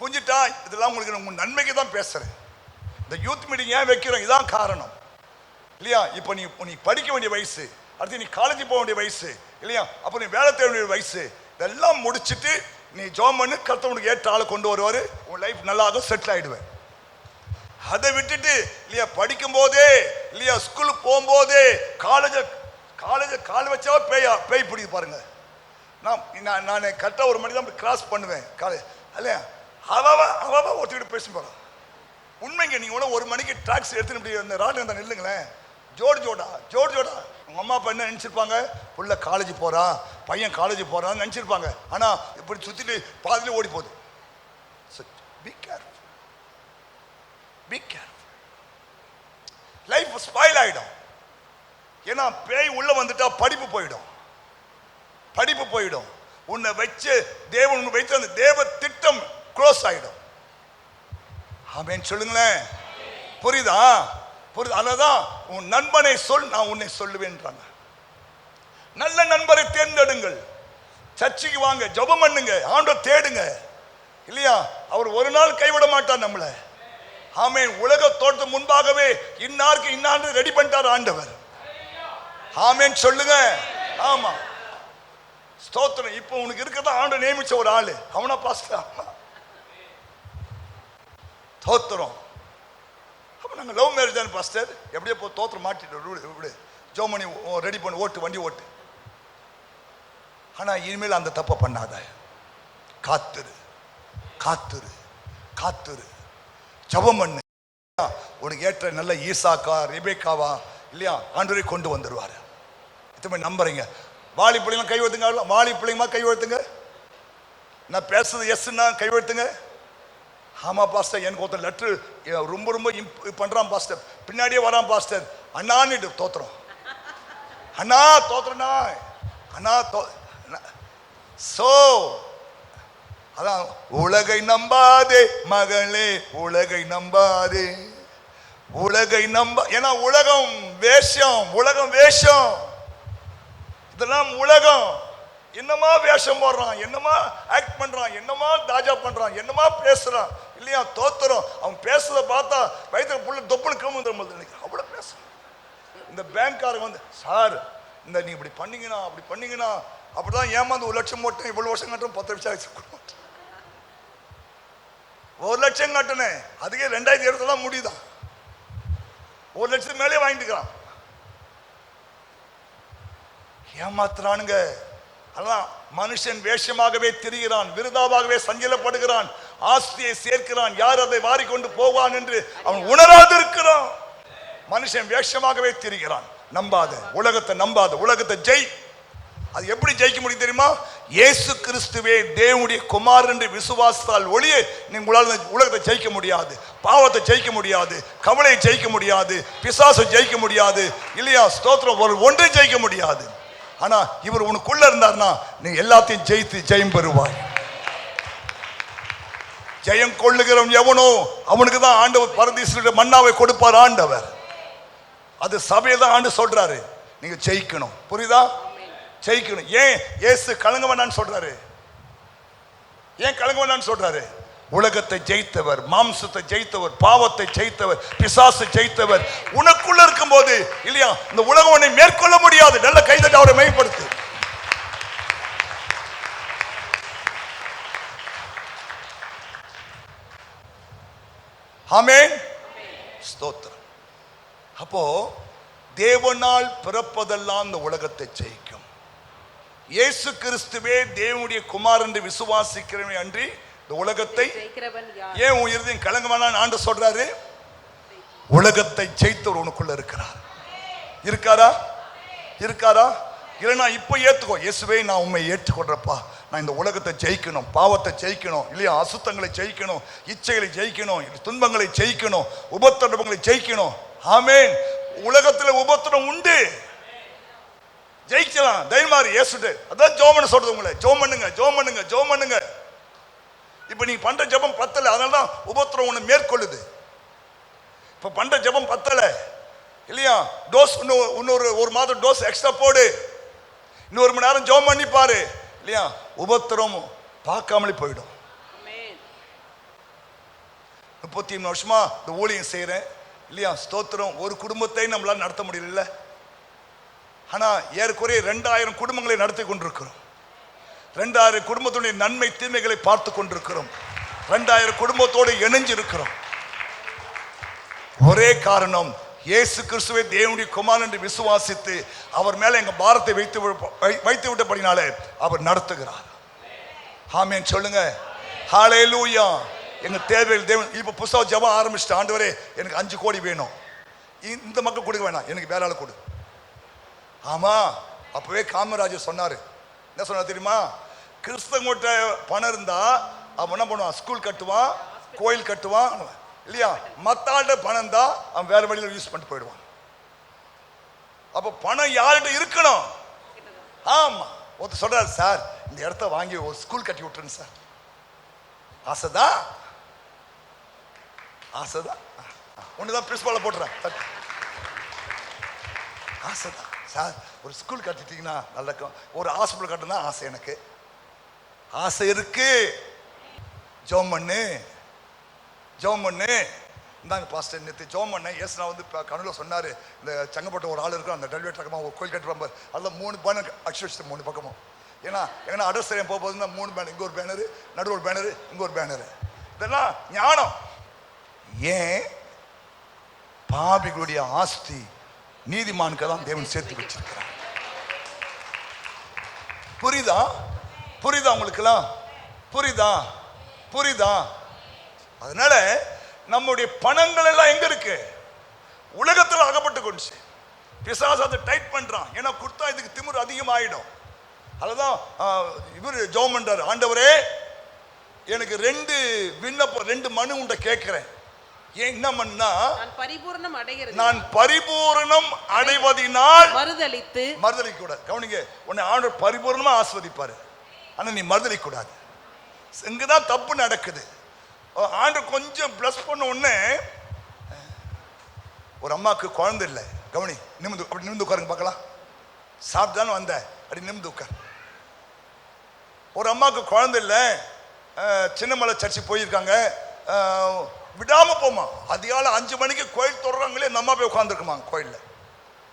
புரிஞ்சுட்டா? இதெல்லாம் உங்களுக்கு உங்க நன்மைக்கு தான் பேசுறேன். இந்த யூத் மீட்டிங் ஏன் வைக்கிறோம், இதான் காரணம் இல்லையா? இப்போ நீ படிக்க வேண்டிய வயசு, அடுத்து நீ காலேஜ் போக வேண்டிய வயசு இல்லையா? அப்போ நீ வேலை தேட வேண்டிய வயசு. இதெல்லாம் முடிச்சுட்டு நீ ஜாப் பண்ணு, கர்த்தருக்கு ஏற்ற ஆளை கொண்டு வருவாரு, உன் லைஃப் நல்லாக செட்டில் ஆயிடுவேன். அதை விட்டுட்டு இல்லையா, படிக்கும் போதே இல்லையா, ஸ்கூலுக்கு போகும்போதே காலேஜ் கால் வச்சா பேய் பிடிக்குது பாருங்க. நான் கரெக்டாக 1 மணி தான் கிராஸ் பண்ணுவேன் காலேஜ் இல்லையா? அவ ஒருத்திக்கிட்ட பேசி போறான். உண்மைங்க, நீங்க 1 மணிக்கு டாக்ஸி எடுத்துட்டு இந்த ராட்ல இருந்தா நில்லுங்களேன், ஜோடு ஜோடா உங்க அம்மா அப்பா என்ன நினைச்சிருப்பாங்க? புள்ள காலேஜ் போறான், பையன் காலேஜ் போறான்னு நினைச்சிருப்பாங்க. ஆனா இப்படி சுத்திட்டு பாதியில ஓடி போகுது. Be careful. Be careful. Life spoil ஆயிடும். ஏன்னா பேய் உள்ள வந்துட்டா படிப்பு போயிடும். உன்னை வச்சு தேவன் வைத்து அந்த தேவ திட்டம் க்ளோஸ் ஆயிடும். ஆமென் சொல்லுங்களேன். புரியுதா? அதனாலதான் உன் நண்பனை சொல், நான் உன்னை சொல்லுவேன்றாங்க. நல்ல நண்பரை தேர்ந்தெடுங்கள். சர்ச்சைக்கு வாங்க, ஜெபம் பண்ணுங்க, ஆண்டவரை தேடுங்க. இல்லையா? அவர் ஒரு நாள் கைவிட மாட்டார் நம்மள. ஆமென். உலக தோற்றத்துக்கு முன்பாகவே இன்னாருக்கு இன்னான்னு ரெடி பண்ணிட்டார் ஆண்டவர். ஆமென் சொல்லுங்க. ஆமா, ஸ்தோத்திரம். இப்போ உனக்கு இருக்கதா ஆண்டவர் நியமிச்ச ஒரு ஆளு, அவனா பாஸ்டர். தோத்திரம். அப்ப நாங்க லவ் மேரேஜ் தானே பாஸ்டர், எப்படியோ போ தோத்திரம் மாட்டிட்டு ஜோமணி ரெடி பண்ணி ஓட்டு, வண்டி ஓட்டு. ஆனா இனிமேல் அந்த தப்பை பண்ணாத. காத்துரு ஜெபம் பண்ணு. உனக்கு ஏற்ற நல்ல ஈசாக்கா ரெபேக்காவா இல்லையா ஆண்டவரே கொண்டு வந்துடுவாரு. இத்தனை நம்புறீங்க? வாலி பிள்ளைங்க கை வைத்துங்க. வாலி பிள்ளைங்கமா கை வைத்துங்க. நான் பேசுறது எஸ்ன்னா கை வைத்துங்க. ஆமா பாஸ்டர், எனக்கு ஒருத்தர் லெட்டர் ரொம்ப பண்றான் பாஸ்டர், பின்னாடியே வரான் பாஸ்டர். அண்ணான்னு தோத்துறோம். அண்ணா தோத்துறனா அண்ணா சோ அதான் உலகை நம்பாதே மகளே, உலகை நம்பாதே. ஏன்னா உலகம் வேஷம். இதெல்லாம் உலகம். என்னமா வேஷம் போடுறான், என்னமா ஆக்ட் பண்றான், என்னமா தாஜா பண்றான், என்னமா பேசுறான். இல்லையா? தோத்துறோம். அவன் பேசுறத பார்த்தா வயிற்று புள்ள தொப்புன்னு கம்முன்னு அவ்வளவு பேசுறான். இந்த பேங்க்காரங்க வந்து, சார் இந்த நீ இப்படி பண்ணீங்கன்னா அப்படிதான் ஏமாந்து 1 லட்சம் போட்டேன், இவ்வளவு வருஷம் கட்டணும், 10 வருஷம் ஆச்சு. 1 லட்சம் கட்டினேன், அதுக்கே 2020 தான் முடியுதான். 1 லட்சத்துக்கு மேலே வாங்கிட்டுக்கிறான். ஏமாத்துறானுங்க. அதான் மனுஷன் வேஷமாகவே திரிகிறான், விருதாவாகவே சஞ்சலப்படுகிறான், ஆஸ்தியை சேர்க்கிறான், யார் அதை வாரிக்கொண்டு போவான் என்று அவன் உணராது இருக்கிறான். மனுஷன் வேஷமாகவே திரிகிறான். நம்பாத உலகத்தை, உலகத்தை ஜெய். அது எப்படி ஜெயிக்க முடியும் தெரியுமா? இயேசு கிறிஸ்துவே தேவனுடைய குமாரன் என்று விசுவாசத்தால் ஒளிய உங்களால் உலகத்தை ஜெயிக்க முடியாது, பாவத்தை ஜெயிக்க முடியாது, கவலையை ஜெயிக்க முடியாது, பிசாசை ஜெயிக்க முடியாது. இல்லையா? ஸ்தோத்திரம். ஒன்றை ஜெயிக்க முடியாது. ஆனா இவர் உனக்குள்ள இருந்தார்னா நீ எல்லாத்தையும் ஜெயித்து ஜெயம் பெறுவாய். ஜெயம் கொள்ளுகிறவன் எவனோ அவனுக்கு தான் ஆண்டவர் பரதீசில மன்னாவை கொடுப்பார் ஆண்டவர். அது சபையை தான் ஆண்டு சொல்றாரு, நீங்க ஜெயிக்கணும். புரியுதா? ஜெயிக்கணும். ஏன் இயேசு கலங்க வேண்டான்னு சொல்றாரு? உலகத்தை ஜெயித்தவர், மாம்சத்தை ஜெயித்தவர், பாவத்தை ஜெயித்தவர், பிசாசை ஜெயித்தவர் உனக்குள்ள இருக்கும் போது இல்லையா இந்த உலகம் உன்னை மேற்கொள்ள முடியாது. நல்ல கைதட்டி அவரை மேம்படுத்து. ஆமென். ஸ்தோத்திரம். அப்போ தேவனால் பிறப்பதெல்லாம் இந்த உலகத்தை ஜெயிக்கும். இயேசு கிறிஸ்துவே தேவனுடைய குமாரன் என்று விசுவாசிக்கிறவன் அன்றி இந்த உலகத்தை ஏன் உன் இருதயம் கலங்க வேணாம்னு ஆண்டு சொல்றாரு? உலகத்தை ஜெயித்தவர் உனக்குள்ள இருக்காரா? இல்லைன்னா இப்ப ஏத்துக்கோ. இயேசுவே நான் உண்மை ஏற்றுக்கொள்றப்பா, நான் இந்த உலகத்தை ஜெயிக்கணும், பாவத்தை ஜெயிக்கணும், இல்லையா அசுத்தங்களை ஜெயிக்கணும், இச்சைகளை ஜெயிக்கணும், துன்பங்களை ஜெயிக்கணும், உபத்திரவங்களை ஜெயிக்கணும். ஆமென். உலகத்துல உபத்திரம் உண்டு, ஜெயிக்கலாம். தைரியமாரி இயேசுட்டு அதான் ஜெபம் சொல்றது. உங்களை ஜெபம் பண்ணுங்க. இப்ப நீ பண்ற ஜெபம் பத்தல, அதனாலதான் உபத்திரம் உன்னை மேற்கொள்ளுது. இப்ப பண்ற ஜெபம் பத்தல இல்லையா? டோஸ் இன்னொரு 1 மாதம் டோஸ் எக்ஸ்ட்ரா போடு, இன்னொரு மணி நேரம் ஜெபம் பண்ணி பாரு இல்லையா? உபத்திரம் பார்க்காமலே போயிடும். 33 வருஷமா இந்த ஊழியம் செய்யறேன் இல்லையா? ஸ்தோத்திரம். ஒரு குடும்பத்தை நம்மளால நடத்த முடியல. ஆனா ஏறக்குறைய 2000 குடும்பங்களை நடத்தி கொண்டிருக்கிறோம். 2000 குடும்பத்துடைய நன்மை தீமைகளை பார்த்து கொண்டிருக்கிறோம். 2000 குடும்பத்தோடு இணைஞ்சிருக்கிறோம். ஒரே காரணம், இயேசு கிறிஸ்துவை தேவனுடைய குமாரன் என்று விசுவாசித்து அவர் மேல எங்க பாரத்தை வைத்து விட்டபடினாலே அவர் நடத்துகிறார். ஆமென் சொல்லுங்க. ஹல்லேலூயா. எங்க தேவைகள் தேவன். இப்ப புதுசா ஜெபம் ஆரம்பிச்சிட்டு, ஆண்டவரே எனக்கு 5 கோடி வேணும், இந்த மக்கள் கொடுக்க வேணாம், எனக்கு வேற ஆள் கொடு. ஆமா, அப்பவே காமராஜர் சொன்னாரு. என்ன சொன்னார் தெரியுமா? கிறிஸ்தவங்கிட்ட பணம் இருந்தா அவன் என்ன பண்ணுவான்? ஸ்கூல் கட்டுவான், கோயில் கட்டுவான் இல்லையா? மத்த ஆள்கிட்ட பணம் தான் அவன் வேற வழியில் யூஸ் பண்ணிட்டு போயிடுவான். அப்ப பணம் யார்கிட்ட இருக்கணும்? ஆமா. ஒருத்தர் சொல்றாரு, சார் இந்த இடத்த வாங்கி ஒரு ஸ்கூல் கட்டி விட்டுருங்க சார். ஆசைதான், ஆசைதான். ஒண்ணுதான் பிரின்சிபால போட்டுறேன். ஆசைதான் சார், ஒரு ஸ்கூல் கட்டிட்டீங்கன்னா நல்ல, ஒரு ஹாஸ்பிட்டல் கட்டணும் ஆசை, எனக்கு ஆசை இருக்கு. ஜோம் பண்ணு, ஜோம் பண்ணு. இந்தாங்க பாஸ்டர், நேற்று ஜோம் பண்ண ஏசுனா வந்து கனவுல சொன்னாரு, இந்த செங்கப்பட்ட ஒரு ஆள் இருக்கும், அந்த டெல்வேட் பக்கமாக ஒரு கோயில் கட்டுறாங்க, அதில் 3 பேனர் அடிச்சு வச்சுட்டு 3 பக்கமும். ஏன்னா அட்ரஸ் தெரியும் போகும்போது 3 பேனர், இங்கே ஒரு பேனரு, நடுவு ஒரு பேனரு, இங்கே ஒரு பேனரு. இதெல்லாம் ஞானம். ஏன்? பாவிகளுடைய ஆஸ்தி நீதிமானுக்கு தான் தேவன் சேர்த்து வச்சிருக்கிறார். புரியுதா? புரியுதா உங்களுக்கெல்லாம்? புரியுதா? புரியுதா? அதனால நம்முடைய பணங்கள் எல்லாம் எங்க இருக்கு? உலகத்தில் அகப்பட்டு கொண்டுச்சு. பிசாசு அதை டைட் பண்றான். ஏன்னா கொடுத்தா இதுக்கு திமிரு அதிகமாயிடும். அதுதான் இவர் ஜெபம் பண்றாரு, ஆண்டவரே எனக்கு 2 விண்ணப்பம், 2 மனு உண்ட கேட்கிறேன். ஏன் என்ன பண்ணா? நான் பரிபூரணம் அடைவதினால் மறுதலிக்க கூடாது. கவனிங்க, உன்னை ஆண்டவர் பரிபூரணமா ஆஸ்வதிப்பாரு, ஆனா நீ மறுதலிக்க கூடாது. இங்கதான் தப்பு நடக்குது. ஆண்டவர் கொஞ்சம் பிளஸ் பண்ண உடனே, ஒரு அம்மாவுக்கு குழந்தை இல்லை, கவனி, நிமிந்து அப்படி நிமிந்து உட்காருங்க பார்க்கலாம். சாப்பிட்டான்னு வந்த, அப்படி நிமிந்து உட்கார். ஒரு அம்மாவுக்கு குழந்தை இல்லை, சின்னமலை சர்ச்சு போயிருக்காங்க, விடாம போமா. அதிகாலை 5 மணிக்கு கோயில் தொடர்றாங்களே, நம்ம போய் உட்காந்துருக்குமா கோயிலில்.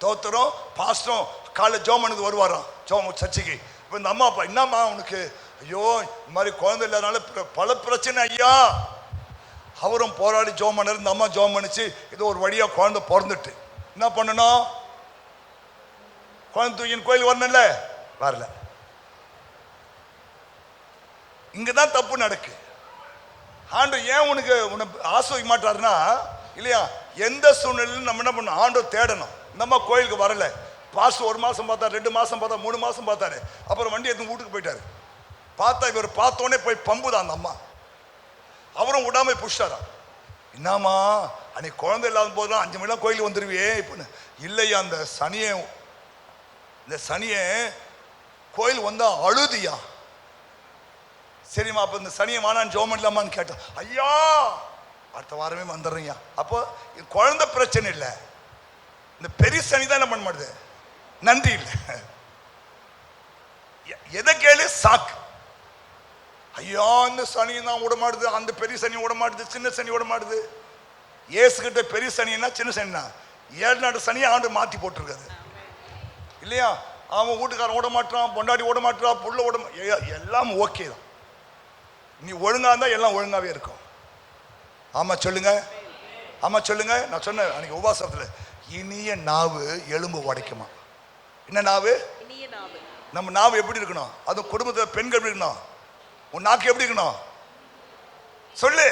தோத்தரும் பாஸ்டரும் காலைல ஜோம் பண்ணது வருவாராம் ஜோம் சர்ச்சைக்கு. இப்போ இந்த அம்மா அப்பா, என்னம்மா உனக்கு? ஐயோ இந்த மாதிரி குழந்தை இல்லாதனால பல பிரச்சனை ஐயா. அவரும் போராடி ஜோம் பண்ணாரு, இந்த அம்மா ஜோம் பண்ணிச்சு, ஏதோ ஒரு வழியா குழந்தை பிறந்துட்டு. என்ன பண்ணணும்? குழந்தை தூக்கின்னு கோயில் வரணும்ல, வரல. இங்கதான் தப்பு நடக்கு. ஆண்டு ஏன் உனக்கு உன்னை ஆஸ்வதிக்க மாட்டாருன்னா, இல்லையா, எந்த சூழ்நிலையிலும் நம்ம என்ன பண்ணணும்? ஆண்டவர் தேடணும். நம்ம கோயிலுக்கு வரல, பாஸ்டர் 1 மாசம் பார்த்தாரு, 2 மாசம் பார்த்தா, 3 மாசம் பார்த்தாரு, அப்புறம் வண்டி எடுத்து வீட்டுக்கு போயிட்டாரு. பார்த்தா இவர் பார்த்தோன்னே போய் பம்புதான் அந்த அம்மா. அவரும் விடாம புஷ்டாரா. என்னம்மா அன்னைக்கு குழந்தை இல்லாத போதுலாம் 5 மணிலாம் கோயிலுக்கு வந்துருவியே இப்போ இல்லையா? அந்த சனியை, இந்த சனியை கோயில் வந்தா அழுதியா? சரிம்மா, அப்போ இந்த சனியை வானான்னு ஜோம் பண்ணலாமான்னு கேட்டோம். ஐயா அடுத்த வாரமே வந்துடுறீங்க. அப்போ குழந்தை பிரச்சனை இல்லை, இந்த பெரிய சனி தான் என்ன பண்ண மாட்டுது? நன்றி இல்லை. எதை கேளு சாக்கு. ஐயா இந்த சனி தான் விட மாட்டுது, அந்த பெரிய சனி விட மாட்டுது, சின்ன சனி விட மாட்டுது. ஏசுகிட்ட பெரிய சனின்னா சின்ன சனினா 7 நாட்டு சனியை ஆண்டு மாற்றி போட்டிருக்காரு இல்லையா? அவன் வீட்டுக்காரன் ஓட மாட்டான், பொண்டாடி ஓட மாட்டான், புள்ள ஓட, எல்லாம் ஓகே தான். நீ ஒழுங்கா இருந்தா எல்லாம் ஒழுங்காவே இருக்கும். ஆமா சொல்லுங்க, ஆமா சொல்லுங்க. நான் சொன்னேன் அன்னைக்கு உபவாசத்துல, இனிய நாவு எலும்பு உடைக்குமா. என்ன நாவு? நம்ம நாவு எப்படி இருக்கணும்? அது குடும்பத்துல பெண்கள் எப்படி இருக்கணும்? உன் நாக்கு எப்படி இருக்கணும்? சொல்லு.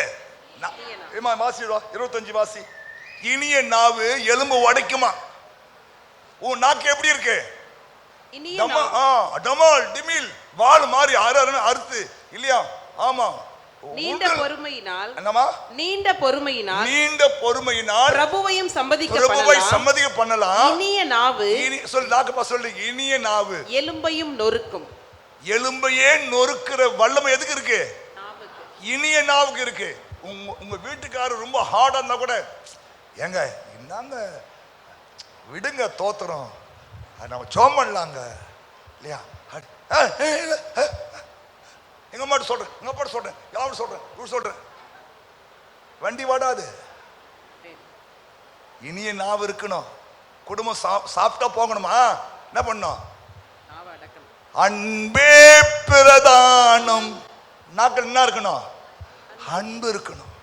வாசி 25 வாசி. இனிய நாவு எலும்பு உடைக்குமா. உன் நாக்கு எப்படி இருக்கு? டமால் டிமில் வாள் மாறி அறுத்து இல்லையா? ஆமா. நீண்ட பொறுமையினால், என்னமா? நீண்ட பொறுமையினால், நீண்ட பொறுமையினால் பிரபுவையும் பிரபுவை சம்மதிக்க பண்ணலாம். இனிய நாவு, சொல்லு நாக்குப்பா சொல்லு. இனிய நாவு எலும்பையும் நொறுக்கும். எலும்பையே நொறுக்கிற வல்லமை எதுக்கு இருக்கு? இனிய நாவுக்கு இருக்கு. உங்க வீட்டுக்காரர் ரொம்ப ஹார்டா இருந்தா கூட, ஏங்க என்னங்க விடுங்க, தோத்துறோம், நம்ம ஜோம் பண்ணலாங்க இல்லையா? எங்க அம்மாட்ட சொல்றேன், எங்க அப்பாட்ட சொல்றேன், யாரும் சொல்றேன், இவர் சொல்றேன், வண்டி வாடாது. இனிய நாவு இருக்கணும். குடும்பம் சாப்பிட்டா போகணுமா? என்ன பண்ணணும்? அன்பே பிரதானம். நாக்கள் என்ன இருக்கணும்? அன்பு இருக்கணும்.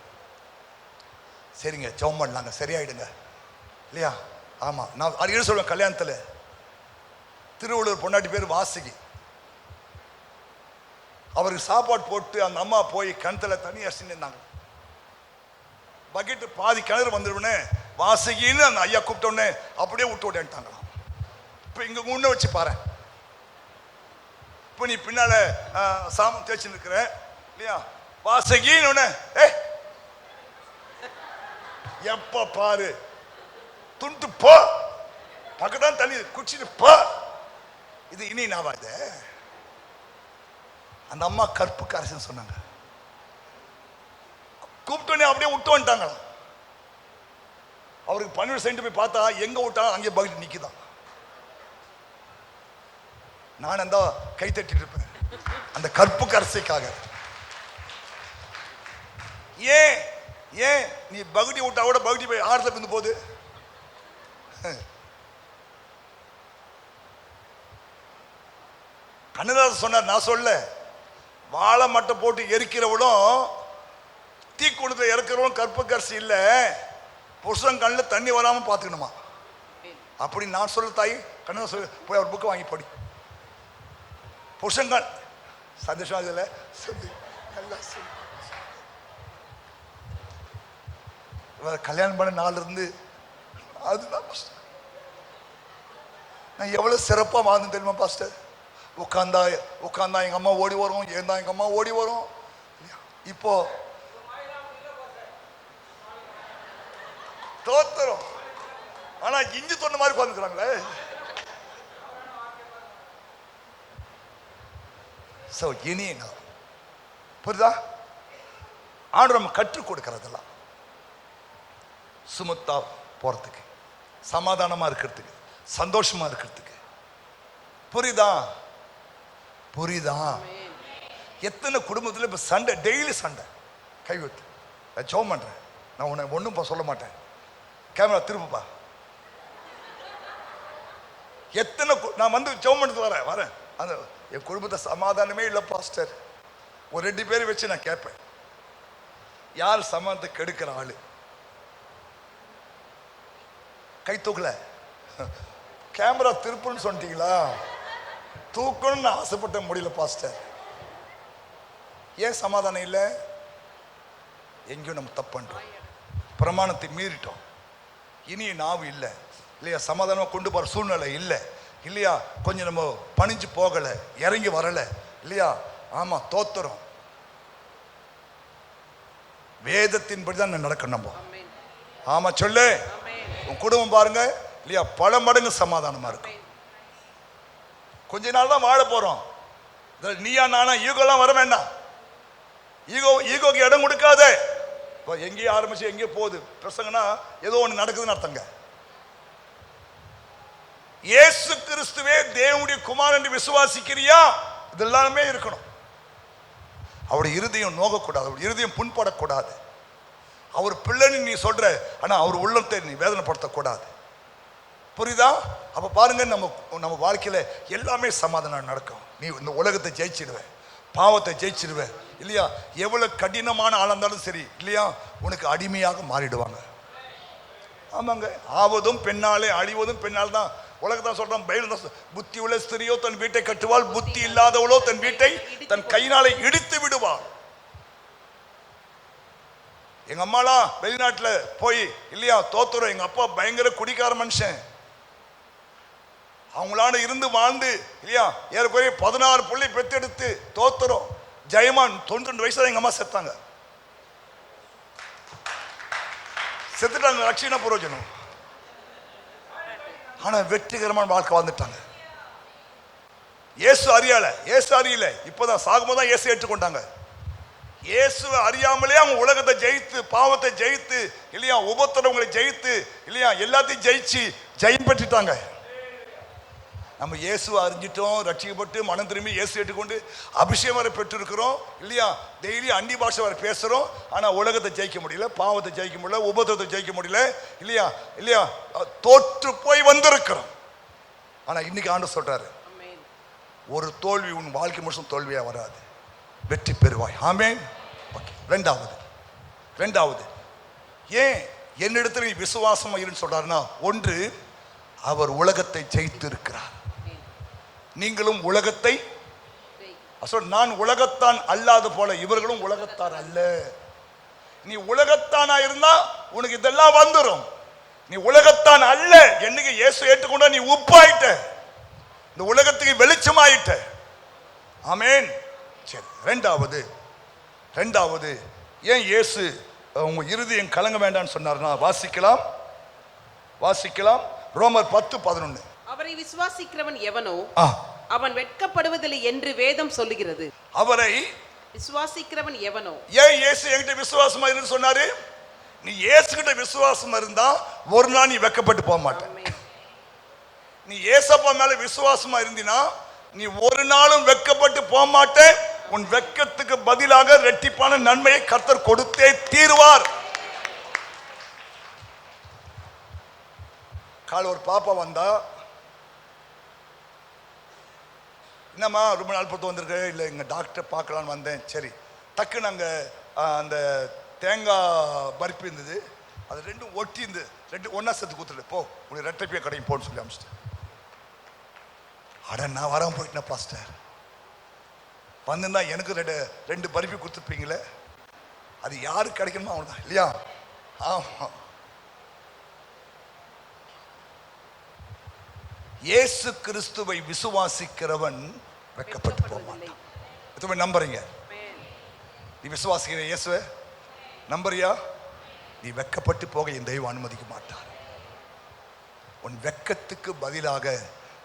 சரிங்க, ஜெபம் பண்ணலாங்க, சரியாயிடுங்க இல்லையா? ஆமா, நான் அடிக்கடி சொல்லுவேன், கல்யாணத்துல திருவள்ளுவர் பொண்டாட்டி பேர் வாசுகி. அவருக்கு சாப்பாடு போட்டு அந்த அம்மா போய் கிணத்துல தண்ணி அடிச்சுட்டு இருந்தாங்க. பக்கெட்டு பாதி கிணறு வந்துருவனே வாசகின்னு அந்த ஐயா கூப்பிட்டோடனே அப்படியே விட்டு விட்டேன்ட்டாங்களாம். இப்போ இங்கே முன்ன வச்சு பாரு, இப்போ நீ பின்னால சாமம் தேய்ச்சி நிற்கிற இல்லையா, வாசகின்னு எப்ப பாரு துண்டு போ, பக்கத்தான் தண்ணி குடிச்சிட்டு போ. இது இனி நாவா? இது அந்த அம்மா கற்பு கரசன் சொன்னாங்க. கூப்பிட்டோன்னே அப்படியே விட்டு வந்துட்டாங்களாம். அவருக்கு 12 சென்ட் போய் பார்த்தா எங்க விட்டாலும் அங்கே பகுதி நிக்குதான். நான் அந்த கை தட்டிட்டு இருப்பேன் அந்த கற்பு கரசைக்காக. ஏன் ஏன் நீ பகுதி விட்டா கூட பகுதி போய் ஆறுதல் இருந்து போகுது. கண்ணதாசன் சொன்னார், நான் சொல்ல, வாழை மட்டை போட்டு எரிக்கிறவளும் தீ கொடுத்த இறக்கிறவளும் கற்பு கரசி இல்ல, புருஷன் கண்ணில் தண்ணி வராம பாத்துக்கணுமா அப்படி நான் சொல்ல தாய். கண்ணதாசன் சொல்லு, போய் அவர் புக்கு வாங்கி படி. புருஷன் கண் சந்தோஷம் இதுல நல்லா சொல்லு. கல்யாணம் பண்ண நாள் இருந்து அதுதான் நான் எவ்வளவு சிறப்பா வாழ்ந்து தெரியுமா பாஸ்டர். உட்காந்தா எங்க அம்மா ஓடி வரும், ஏந்தா எங்க அம்மா ஓடி வரும். இப்போ தோத்துறோம், ஆனா இஞ்சி சொன்ன மாதிரி உட்காந்துக்கிறாங்களே. இனி புரியுதா? ஆண்டு நம்ம கற்றுக் கொடுக்கறதெல்லாம் சுமத்தா போறதுக்கு, சமாதானமா இருக்கிறதுக்கு, சந்தோஷமா இருக்கிறதுக்கு. புரியுதா? புரியுதா? எத்தனை குடும்பத்தில் இப்ப சண்டை, டெய்லி சண்டை. கைவிட்டு ஜெபம் பண்றேன், நான் உன்னை ஒன்றும் சொல்ல மாட்டேன், கேமரா திருப்பா. எத்தனை நான் வந்து ஜெபம் பண்ணிட்டு வரேன் அந்த என் குடும்பத்தை சமாதானமே இல்லை பாஸ்டர். ஒரு 2 பேரை வச்சு நான் கேட்பேன், யார் சமாதானத்தை கெடுக்கிற ஆளு? கை தூக்கல. கேமரா திருப்புன்னு சொன்னீங்களா? தூக்கணும்னு ஆசைப்பட்ட முடியல பாஸ்டர். ஏன் சமாதானம் இல்லை? எங்கேயும் நம்ம தப்பு பண்றோம், பிரமாணத்தை மீறிட்டோம். இனி நாவு இல்லை இல்லையா, சமாதானமா கொண்டு போற சூழ்நிலை இல்லை இல்லையா, கொஞ்சம் நம்ம பணிஞ்சு போகல, இறங்கி வரல இல்லையா. ஆமா, தோத்துறோம். வேதத்தின்படி தான் நடக்கணும் நம்ம. ஆமா சொல்லு. உன் குடும்பம் பாருங்க இல்லையா, பல மடங்கு சமாதானமா இருக்கும். கொஞ்ச நாள் தான் வாழ போறோம். நீயா நானா ஈகோலாம் வர வேண்டாம். ஈகோக்கு இடம் கொடுக்காத. எங்கேயும் ஆரம்பிச்சு எங்கேயோ போகுது பிரசங்கன்னா, ஏதோ ஒண்ணு நடக்குதுன்னு அர்த்தங்க. இயேசு கிறிஸ்துவே தேவனுடைய குமாரன் என்று விசுவாசிக்கிறியா? இதெல்லாமே இருக்கணும். அவருடைய இருதயம் நோகக்கூடாது, அவருடைய இருதயம் புண்படக்கூடாது. அவர் பிள்ளைன்னு நீ சொல்ற, ஆனா அவர் உள்ளத்தை நீ வேதனைப்படுத்தக்கூடாது. புரியுதா? அப்ப பாருங்க, நம்ம வாழ்க்கையில எல்லாமே சமாதானம் நடக்கும். நீ இந்த உலகத்தை ஜெயிச்சிடுவ, பாவத்தை ஜெயிச்சிடுவ இல்லையா. எவ்வளவு கடினமான ஆளா இருந்தாலும் சரி இல்லையா, உனக்கு அடிமையாக மாறிடுவாங்க. ஆமாங்க, ஆவதும் பெண்ணாலே அழிவதும் பெண்ணால் தான். உலகத்தான் சொல்றான், பைபிள் தான், புத்தி உள்ள ஸ்திரியோ தன் வீட்டை கட்டுவாள், புத்தி இல்லாதவளோ தன் வீட்டை தன் கையினாலே இடித்து விடுவாள். எங்க அம்மாலாம் வெளிநாட்டுல போய் இல்லையா தோத்துறோம். எங்க அப்பா பயங்கர குடிக்கார மனுஷன். அவங்களால இருந்து வாழ்ந்து இல்லையா ஏறக்குறைய 16 பிள்ளை பெத்தெடுத்து தோத்துறோம். ஜெயமான் 92 வயசுல எங்க அம்மா செத்தாங்க. செத்துட்டாங்க, ரட்சின பிரயோஜனம். ஆனா வெற்றிகரமான வாழ்க்கை வாழ்ந்துட்டாங்க. இயேசு அறியல, இப்பதான் சாகும்போது இயேசு ஏற்றுக்கொண்டாங்க. இயேசுவை அறியாமலே அவங்க உலகத்தை ஜெயித்து, பாவத்தை ஜெயித்து இல்லையா, உபத்திரவங்களை ஜெயித்து இல்லையா, எல்லாத்தையும் ஜெயிச்சு ஜெயம் பெற்றுட்டாங்க. நம்ம இயேசுவை அறிஞ்சிட்டோம், ரட்சிக்கப்பட்டு மனம் திரும்பி இயேசு ஏற்றுக்கொண்டு அபிஷேகம் வரை பெற்றிருக்கிறோம் இல்லையா. டெய்லி அந்நிய பாஷை வரை பேசுறோம். ஆனா உலகத்தை ஜெயிக்க முடியல, பாவத்தை ஜெயிக்க முடியல, உபத்திரத்தை ஜெயிக்க முடியல இல்லையா இல்லையா, தோற்று போய் வந்திருக்கிறோம். ஆனா இன்னைக்கு ஆண்டவர் சொல்றாரு, ஒரு தோல்வி உன் வாழ்க்கை முழுசும் தோல்வியா வராது, வெற்றி பெறுவாய். ஆமென். ரெண்டாவது ஏன் என்னிடத்தில் நீ விசுவாசமா இருன்னு சொல்றாருன்னா, ஒன்று, அவர் உலகத்தை ஜெயித்து இருக்கிறார். நீங்களும் உலகத்தை, நான் உலகத்தான் அல்லாத போல இவர்களும் உலகத்தார் அல்ல. நீ உலகத்தானா இருந்தா உனக்கு இதெல்லாம் வந்துடும். நீ உலகத்தான் அல்ல. என்னைக்கு இயேசு ஏற்றுக்கொண்டா நீ உப்பாயிட்ட, இந்த உலகத்துக்கு வெளிச்சமாயிட்ட. ஆமென். சரி, ரெண்டாவது ஏன் இயேசு உங்க இருதயம் கலங்க வேண்டாம்னு சொன்னார்னா, வாசிக்கலாம் ரோமர் 10:11. அவரை விசுவாசிக்கிறவன் எவனோ அவன் வெட்கப்படுவதில்லை என்று வேதம் சொல்லுகிறது. அவரை விசுவாசிக்கிறவன் எவனோ. ஏன் இயேசு என்கிட்ட விசுவாசமா இருந்து சொன்னாரு? நீ இயேசு கிட்ட விசுவாசமா இருந்தா ஒரு நாள் நீ வெட்கப்பட்டு போக மாட்ட. நீ இயேசப்பா மேல விசுவாசமா இருந்தினா நீ ஒரு நாளும் வெட்கப்பட்டு போக மாட்ட. உன் வெட்கத்துக்கு பதிலாக இரட்டிப்பான நன்மையை கர்த்தர் கொடுத்தே தீருவார். கால ஒரு பாப்பா வந்தா, என்னம்மா ரொம்ப நாள் பொறுத்து வந்திருக்கு, இல்லை எங்க டாக்டர் பார்க்கலான்னு வந்தேன். சரி, டக்கு நாங்கள் அந்த தேங்காய் பருப்பி இருந்தது, அது ரெண்டும் ஒட்டி இருந்து ரெண்டு ஒன்னா சேர்த்து கொடுத்துட்டு போ, உனக்கு ரெட்டைப்பியா கடையும் போன்னு சொல்லி அமிச்சிட்டேன். அட நான் வராமல் போயிட்டேன் பாஸ்டர், வந்துருந்தா எனக்கு ரெண்டு பருப்பி கொடுத்துருப்பீங்களே. அது யாருக்கு கிடைக்கணுமோ அவன் தான் இல்லையா? ஆமாம். இயேசு கிறிஸ்துவை விசுவாசிக்கிறவன் வெட்கப்பட்டு போக மாட்டான். எத்தனை நம்புறீங்க? நீ விசுவாசிக்கிற இயேசுவை நம்புறியா? நீ வெட்கப்பட்டு போக என் தெய்வம் அனுமதிக்க மாட்டார். உன் வெட்கத்துக்கு பதிலாக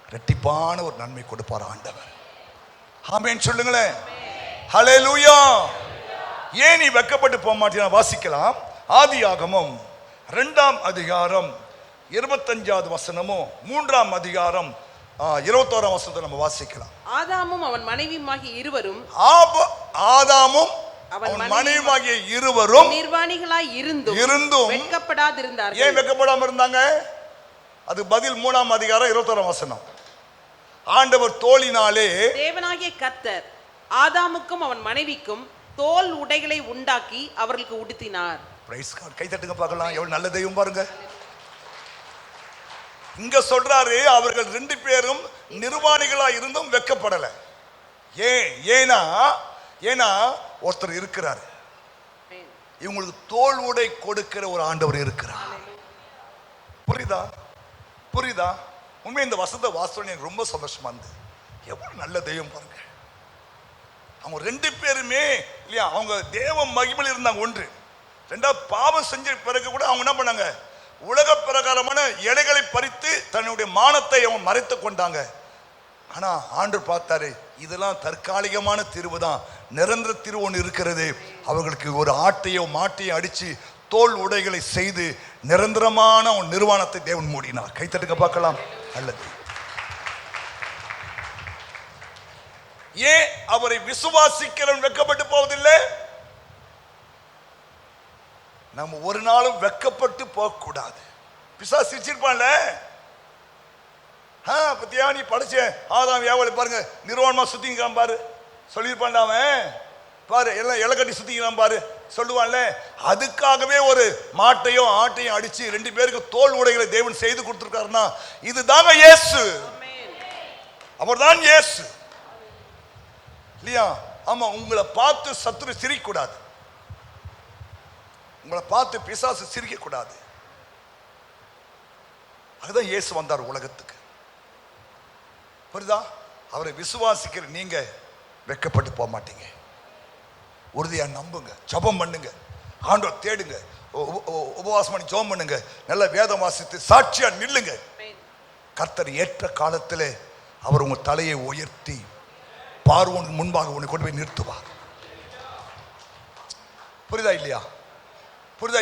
இரட்டிப்பான ஒரு நன்மை கொடுப்பார் ஆண்டவர். ஆமென் சொல்லுங்களேன். ஹல்லேலூயா. ஏன் நீ வெட்கப்பட்டு போக மாட்டீங்க? வாசிக்கலாம். ஆதியாகமம் 2ஆம் அதிகாரம் 25வது வசனமும் 3ஆம் அதிகாரம் 21ஆம் வசனத்தை நம்ம வாசிக்கலாம். ஆதாமும் அவன் மனைவியுமாகிய இருவரும் நிர்வாணிகளாய் இருந்தும் வெட்கப்படாதிருந்தார்கள். ஏன் வெட்கப்படாம இருந்தாங்க? அது பதில் 3ஆம் அதிகாரம் 21ஆம் வசனம். ஆண்டவர் தோலினாலே தேவனாகிய கர்த்தர் ஆதாமுக்கும் அவன் மனைவிக்கும் தோல் உடைகளை உண்டாக்கி அவர்களுக்கு உடுத்தினார். Price God. கை தட்டுங்க பார்க்கலாம். எவ்வளவு நல்ல தெய்வம் பாருங்க. இங்க சொல்றாரு அவர்கள் 2 பேரும் நிர்வாணிகளா இருந்தும் வெட்கப்படல. ஏன்னா ஒருத்தர் இருக்கிறார், இவங்களுக்கு தோல் உடை கொடுக்கிற ஒரு ஆண்டவர் இருக்கிறார். புரியுதா? உண்மை இந்த வசந்த வாசனை எனக்கு ரொம்ப சந்தோஷமா இருந்தது. எவ்வளவு நல்ல தெய்வம் பாருங்க. அவங்க 2 பேருமே இல்லையா, அவங்க தேவ மகிமையில் இருந்தாங்க. ஒன்று. ரெண்டாவது, பாவம் செஞ்ச பிறகு கூட அவங்க என்ன பண்ணாங்க? உலக பிரகாரமான எடைகளை பறித்து தன்னுடைய மானத்தை அவங்க மறைத்து கொண்டாங்க. ஆனா ஆண்டவர் பார்த்தாரு, இதெல்லாம் தற்காலிகமான தீர்வு தான், நிரந்தர தீர்வு ஒன்று இருக்கிறது. அவர்களுக்கு ஒரு ஆட்டையோ மாட்டையோ அடிச்சு தோல் உடைகளை செய்து நிரந்தரமான ஒரு நிர்வாணத்தை தேவன் மூடினார். கைத்தட்டுங்க பார்க்கலாம். அல்லது ஏன் அவரை விசுவாசிக்கிறவன் வெட்கப்பட்டு போவதில்லை? நம்ம ஒரு நாளும் வெட்கப்பட்டு போக கூடாது. பிசாசு சிரிச்சிருப்பான்ல, பத்தியா நீ படிச்ச ஆதாம் ஏவலை பாருங்க, நிர்வாணமா சுத்திக்கிறான் பாரு சொல்லியிருப்பான். அவன் பாரு எல்லாம் இலக்கட்டி சுத்திக்கிறான் பாரு சொல்லுவான்ல. அதுக்காகவே ஒரு மாட்டையோ ஆட்டையும் அடிச்சு 2 பேருக்கு தோல் உடைகளை தேவன் செய்து கொடுத்திருக்காருன்னா இதுதாங்க இயேசு. அவர்தான் இயேசு இல்லையா? ஆமா. உங்களை பார்த்து சத்துரு சிரிக்க கூடாது, உங்களை பார்த்து பிசாசு சிரிக்க கூடாது. அதுதான் இயேசு வந்தார் உலகத்துக்கு. புரியுதா? அவரை விசுவாசிக்கிற நீங்க வெட்கப்பட்டு போக மாட்டீங்க. உறுதியா நம்புங்க, ஜெபம் பண்ணுங்க, ஆண்டவரை தேடுங்க, உபவாசம் பண்ணி ஜெபம் பண்ணுங்க, நல்ல வேதம் வாசித்து சாட்சியா நில்லுங்க. கர்த்தர் ஏற்ற காலத்திலே அவர் உங்க தலையை உயர்த்தி பார்வோன் முன்பாக உன்னை கொண்டு போய் நிறுத்துவார். புரியுதா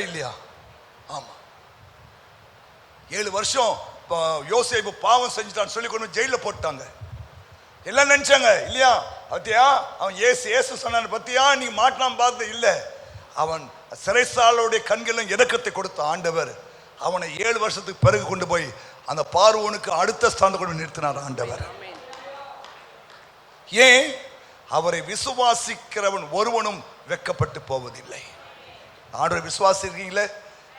இல்லையா? ஆமா. 7 வருஷம் யோசேப்பு பாவம் செஞ்சுட்டான்னு சொல்லி கொண்டு ஜெயில போட்டாங்க. எல்லாம் நினைச்சாங்க இல்லையா? பத்தியா அவன் ஏசு சொன்ன பத்தியா நீ மாட்டான் பார்த்து இல்ல, அவன் சிறைசாலையுடைய கண்களும் இரக்கத்தை கொடுத்த ஆண்டவர் அவனை 7 வருஷத்துக்கு பிறகு கொண்டு போய் அந்த பார்வோனுக்கு அடுத்த ஸ்தானத்தை கொண்டு நிறுத்தினார் ஆண்டவர். ஏன்? அவரை விசுவாசிக்கிறவன் ஒருவனும் வெட்கப்பட்டு போவதில்லை. ஆண்டவரை விசுவாசிக்கிறீங்களே,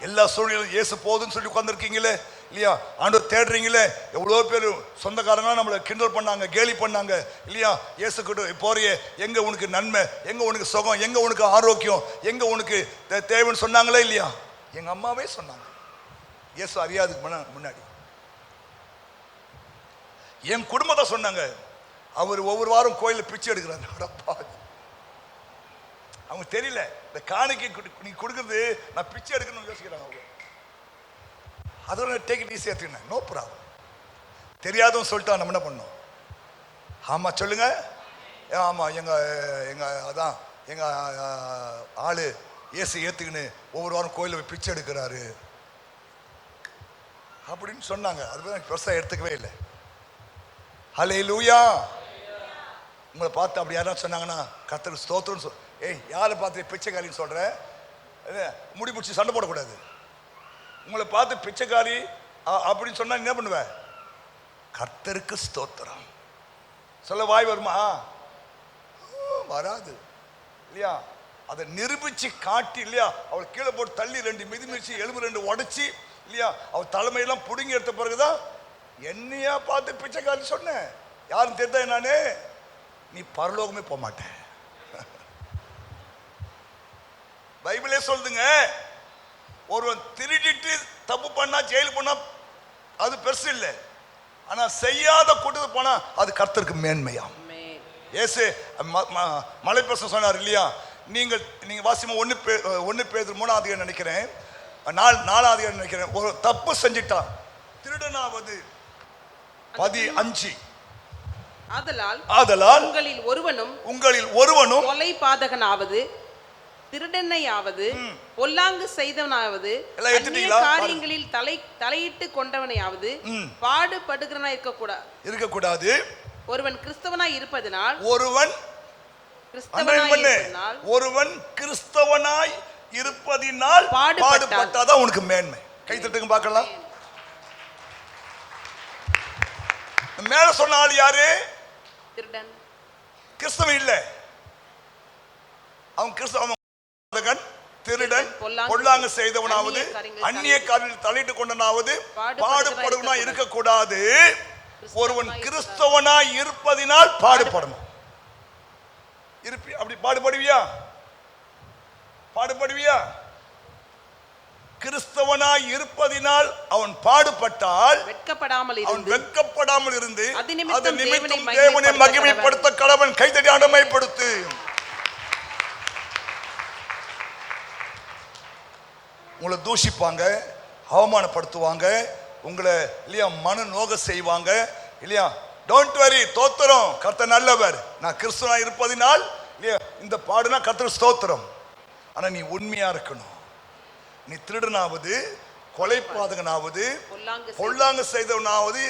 எல்லா சூழ்நிலையும் இயேசு போதுன்னு சொல்லி உட்கார்ந்துருக்கீங்களே இல்லையா? ஆண்டவர் தேடுறீங்களே. எவ்வளோ பேர் சொந்தக்காரங்களாம் நம்மளை கிண்டல் பண்ணாங்க, கேலி பண்ணாங்க இல்லையா? இயேசு கிட்ட போறியே, எங்க உனக்கு நன்மை, எங்க உனக்கு சுகம், எங்க உனக்கு ஆரோக்கியம், எங்க உனக்கு தேவைன்னு சொன்னாங்களே இல்லையா? எங்க அம்மாவே சொன்னாங்க. இயேசு அறியாதுக்கு முன்னாடி என் குடும்பத்தை சொன்னாங்க, அவர் ஒவ்வொரு வாரம் கோயிலில் பிச்சை எடுக்கிறார். அவங்க தெரியல இந்த காணிக்கை நீ கொடுக்குறது நான் பிச்சை எடுக்கணும்னு யோசிக்கிறாங்க. அவங்க அதோட டேக் இட் ஈஸியாக எடுத்துக்கினேன், நோ ப்ராப்ளம். தெரியாதவங்க சொல்லிட்டா நம்ம என்ன பண்ணோம்? ஆமாம் சொல்லுங்க, ஆமாம் அதான் எங்கள் ஆளு இயேசு ஏற்றுக்கின்னு ஒவ்வொரு வாரம் கோயிலில் பிச்சை எடுக்கிறாரு அப்படின்னு சொன்னாங்க. அது பெருசாக எடுத்துக்கவே இல்லை. ஹல்லேலூயா. உங்களை பார்த்து அப்படி யாரும் சொன்னாங்கன்னா கர்த்தருக்கு ஸ்தோத்திரம்னு சொல். ஏய், யாரை பார்த்து பிச்சைக்காரின்னு சொல்ற? முடி பிடிச்சி சண்டை போடக்கூடாது. உங்களை பார்த்து பிச்சைக்காரி அப்படின்னு சொன்னா என்ன பண்ணுவேன்? கர்த்தருக்கு ஸ்தோத்திரம் சொல்ல வாய் வருமா? வராது இல்லையா? அதை நிரூபிச்சு காட்டி இல்லையா, அவள் கீழே போட்டு தள்ளி 2 மிதி மிதிச்சு எலும்பு 2 உடைச்சி இல்லையா, அவள் தலைமையெல்லாம் புடுங்கி எடுத்த பிறகுதான் என்னையா பார்த்து பிச்சைக்காரி சொன்னேன். யாரும் தெரிந்தா நானே, நீ பரலோகமே போக மாட்டேன். பைபிளே சொல்லுங்க, ஒருவன் திருடிட்டு தப்பு பண்ணா ஜெயிலுக்கு போனா அது பெருசு இல்லை, ஆனா செய்யாத கூட்டத்து போனா அது கர்த்தருக்கு மேன்மையாம். இயேசு மலைப்பிரசம் சொன்னார் இல்லையா, நீங்க வாசிமா 1 பேதுரு 3 நினைக்கிறேன், 4 நினைக்கிறேன். ஒரு தப்பு செஞ்சிட்டான், திருடனாவது 15. ஆதலால் உங்களில் ஒருவனும் கொலை பாதகனாவது, திருடனையாவது, பொல்லாங்கு செய்தவனாவது, காரியங்களில் தலையிட்டு கொண்டவனையாவது, பாடுபடுகிறவனா இருக்கக்கூடாது. ஒருவன் கிறிஸ்தவனாய் இருப்பதனால் பாடுபட்டாதான் உனக்கு மேன்மை. கை தட்டுங்க பார்க்கலாம். மேல சொன்ன ஆள் யாரு? திருடன். கிறிஸ்தவன் இல்ல, அவன் கிறிஸ்தவன் திருடன், பொல்லாங்கு செய்தவனாவது, அந்நிய காரியத்தில் தலையிட்டு கொண்டனாவது, பாடுபடுவனா இருக்கக்கூடாது. ஒருவன் கிறிஸ்தவனாய் இருப்பதினால் பாடுபடணும். அப்படி பாடுபடுவியா? கிறிஸ்தவனாய் இருப்பதினால் அவன் பாடுபட்டால் அவன் வெட்கப்படாமல் இருந்து அது நிமித்தம் தேவனை மகிமைப்படுத்த கடவன். கைதட்டி ஆண்டமைப்படுத்து. உங்களை தூஷிப்பாங்க, அவமானப்படுத்துவாங்க, உங்களை இல்லையா மன நோக செய்வாங்க இல்லையா. டோன்ட் வரி, தோத்திரம், கர்த்தர் நல்லவர். நான் கிறிஸ்துவனா இருப்பதினால் இல்லையா இந்த பாடுனா கர்த்தர் ஸ்தோத்திரம். ஆனா நீ உண்மையா இருக்கணும். நீ திருடனாவது, கொலைபாதகனாவது, பொல்லாங்கு செய்தவனாவது,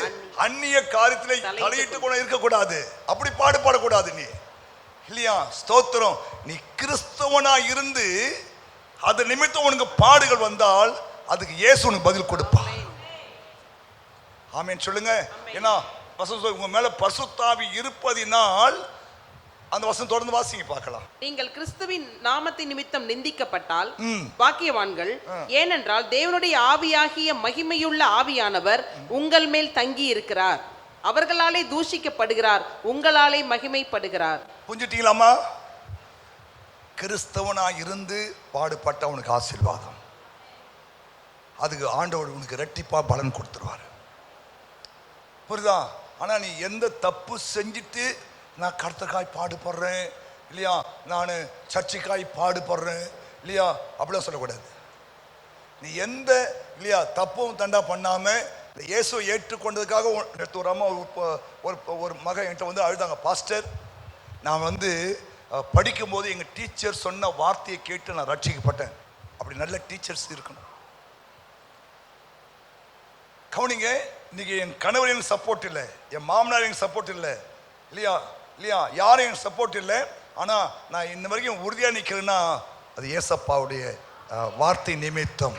அந்நிய காரியத்திலே தலையிட்டு கூட இருக்கக்கூடாது. அப்படி பாடுபடக்கூடாது நீ இல்லையா. ஸ்தோத்திரம். நீ கிறிஸ்தவனா இருந்து அது நிமித்தம் உனக்கு பாடுகள் வந்தால் அதுக்கு இயேசு உனக்கு பதில் கொடுப்பார். ஆமென் சொல்லுங்க. ஏன்னா வசனம் உங்க மேல பரிசுத்தாவி இருப்பதினால், அந்த வசனம் தொடர்ந்து வாசிங்க பார்க்கலாம். நீங்கள் கிறிஸ்துவின் நாமத்தின் நிமித்தம் நிந்திக்கப்பட்டால் பாக்கியவான்கள், ஏனென்றால் தேவனுடைய ஆவியாகிய மகிமையுள்ள ஆவியானவர் உங்கள் மேல் தங்கி இருக்கிறார். அவர்களாலே தூஷிக்கப்படுகிறார், உங்களாலே மகிமைப்படுகிறார். புரிஞ்சுட்டீங்களாமா? கிறிஸ்தவனா இருந்து பாடுபட்ட உனக்கு ஆசீர்வாதம், அதுக்கு ஆண்டவர் உனக்கு இரட்டிப்பா பலன் கொடுத்துருவார். புரியுதா? ஆனா நீ எந்த தப்பு செஞ்சுட்டு நான் கர்த்தருக்காய் பாடுபடுறேன் இல்லையா, நான் சர்ச்சைக்காய் பாடுபடுறேன் இல்லையா அப்படிலாம் சொல்லக்கூடாது. நீ எந்த இல்லையா தப்பும் தண்டா பண்ணாம இயேசுவை ஏற்றுக்கொண்டதுக்காக எடுத்து ஒரு அம்மா ஒரு மகன் என்கிட்ட வந்து அழுதாங்க. பாஸ்டர், நான் படிக்கும்போது எங்கள் டீச்சர் சொன்ன வார்த்தையை கேட்டு நான் ரட்சிக்கப்பட்டேன். அப்படி நல்ல டீச்சர்ஸ் இருக்கணும். கவனிங்க, இன்னைக்கு என் கணவர் எனக்கு சப்போர்ட் இல்லை, என் மாமனார் எனக்கு சப்போர்ட் இல்லை இல்லையா இல்லையா யாரும் எனக்கு சப்போர்ட் இல்லை. ஆனால் நான் இன்ன வரைக்கும் உறுதியாக நிற்கிறேன்னா அது ஏசப்பாவுடைய வார்த்தை நிமித்தம்.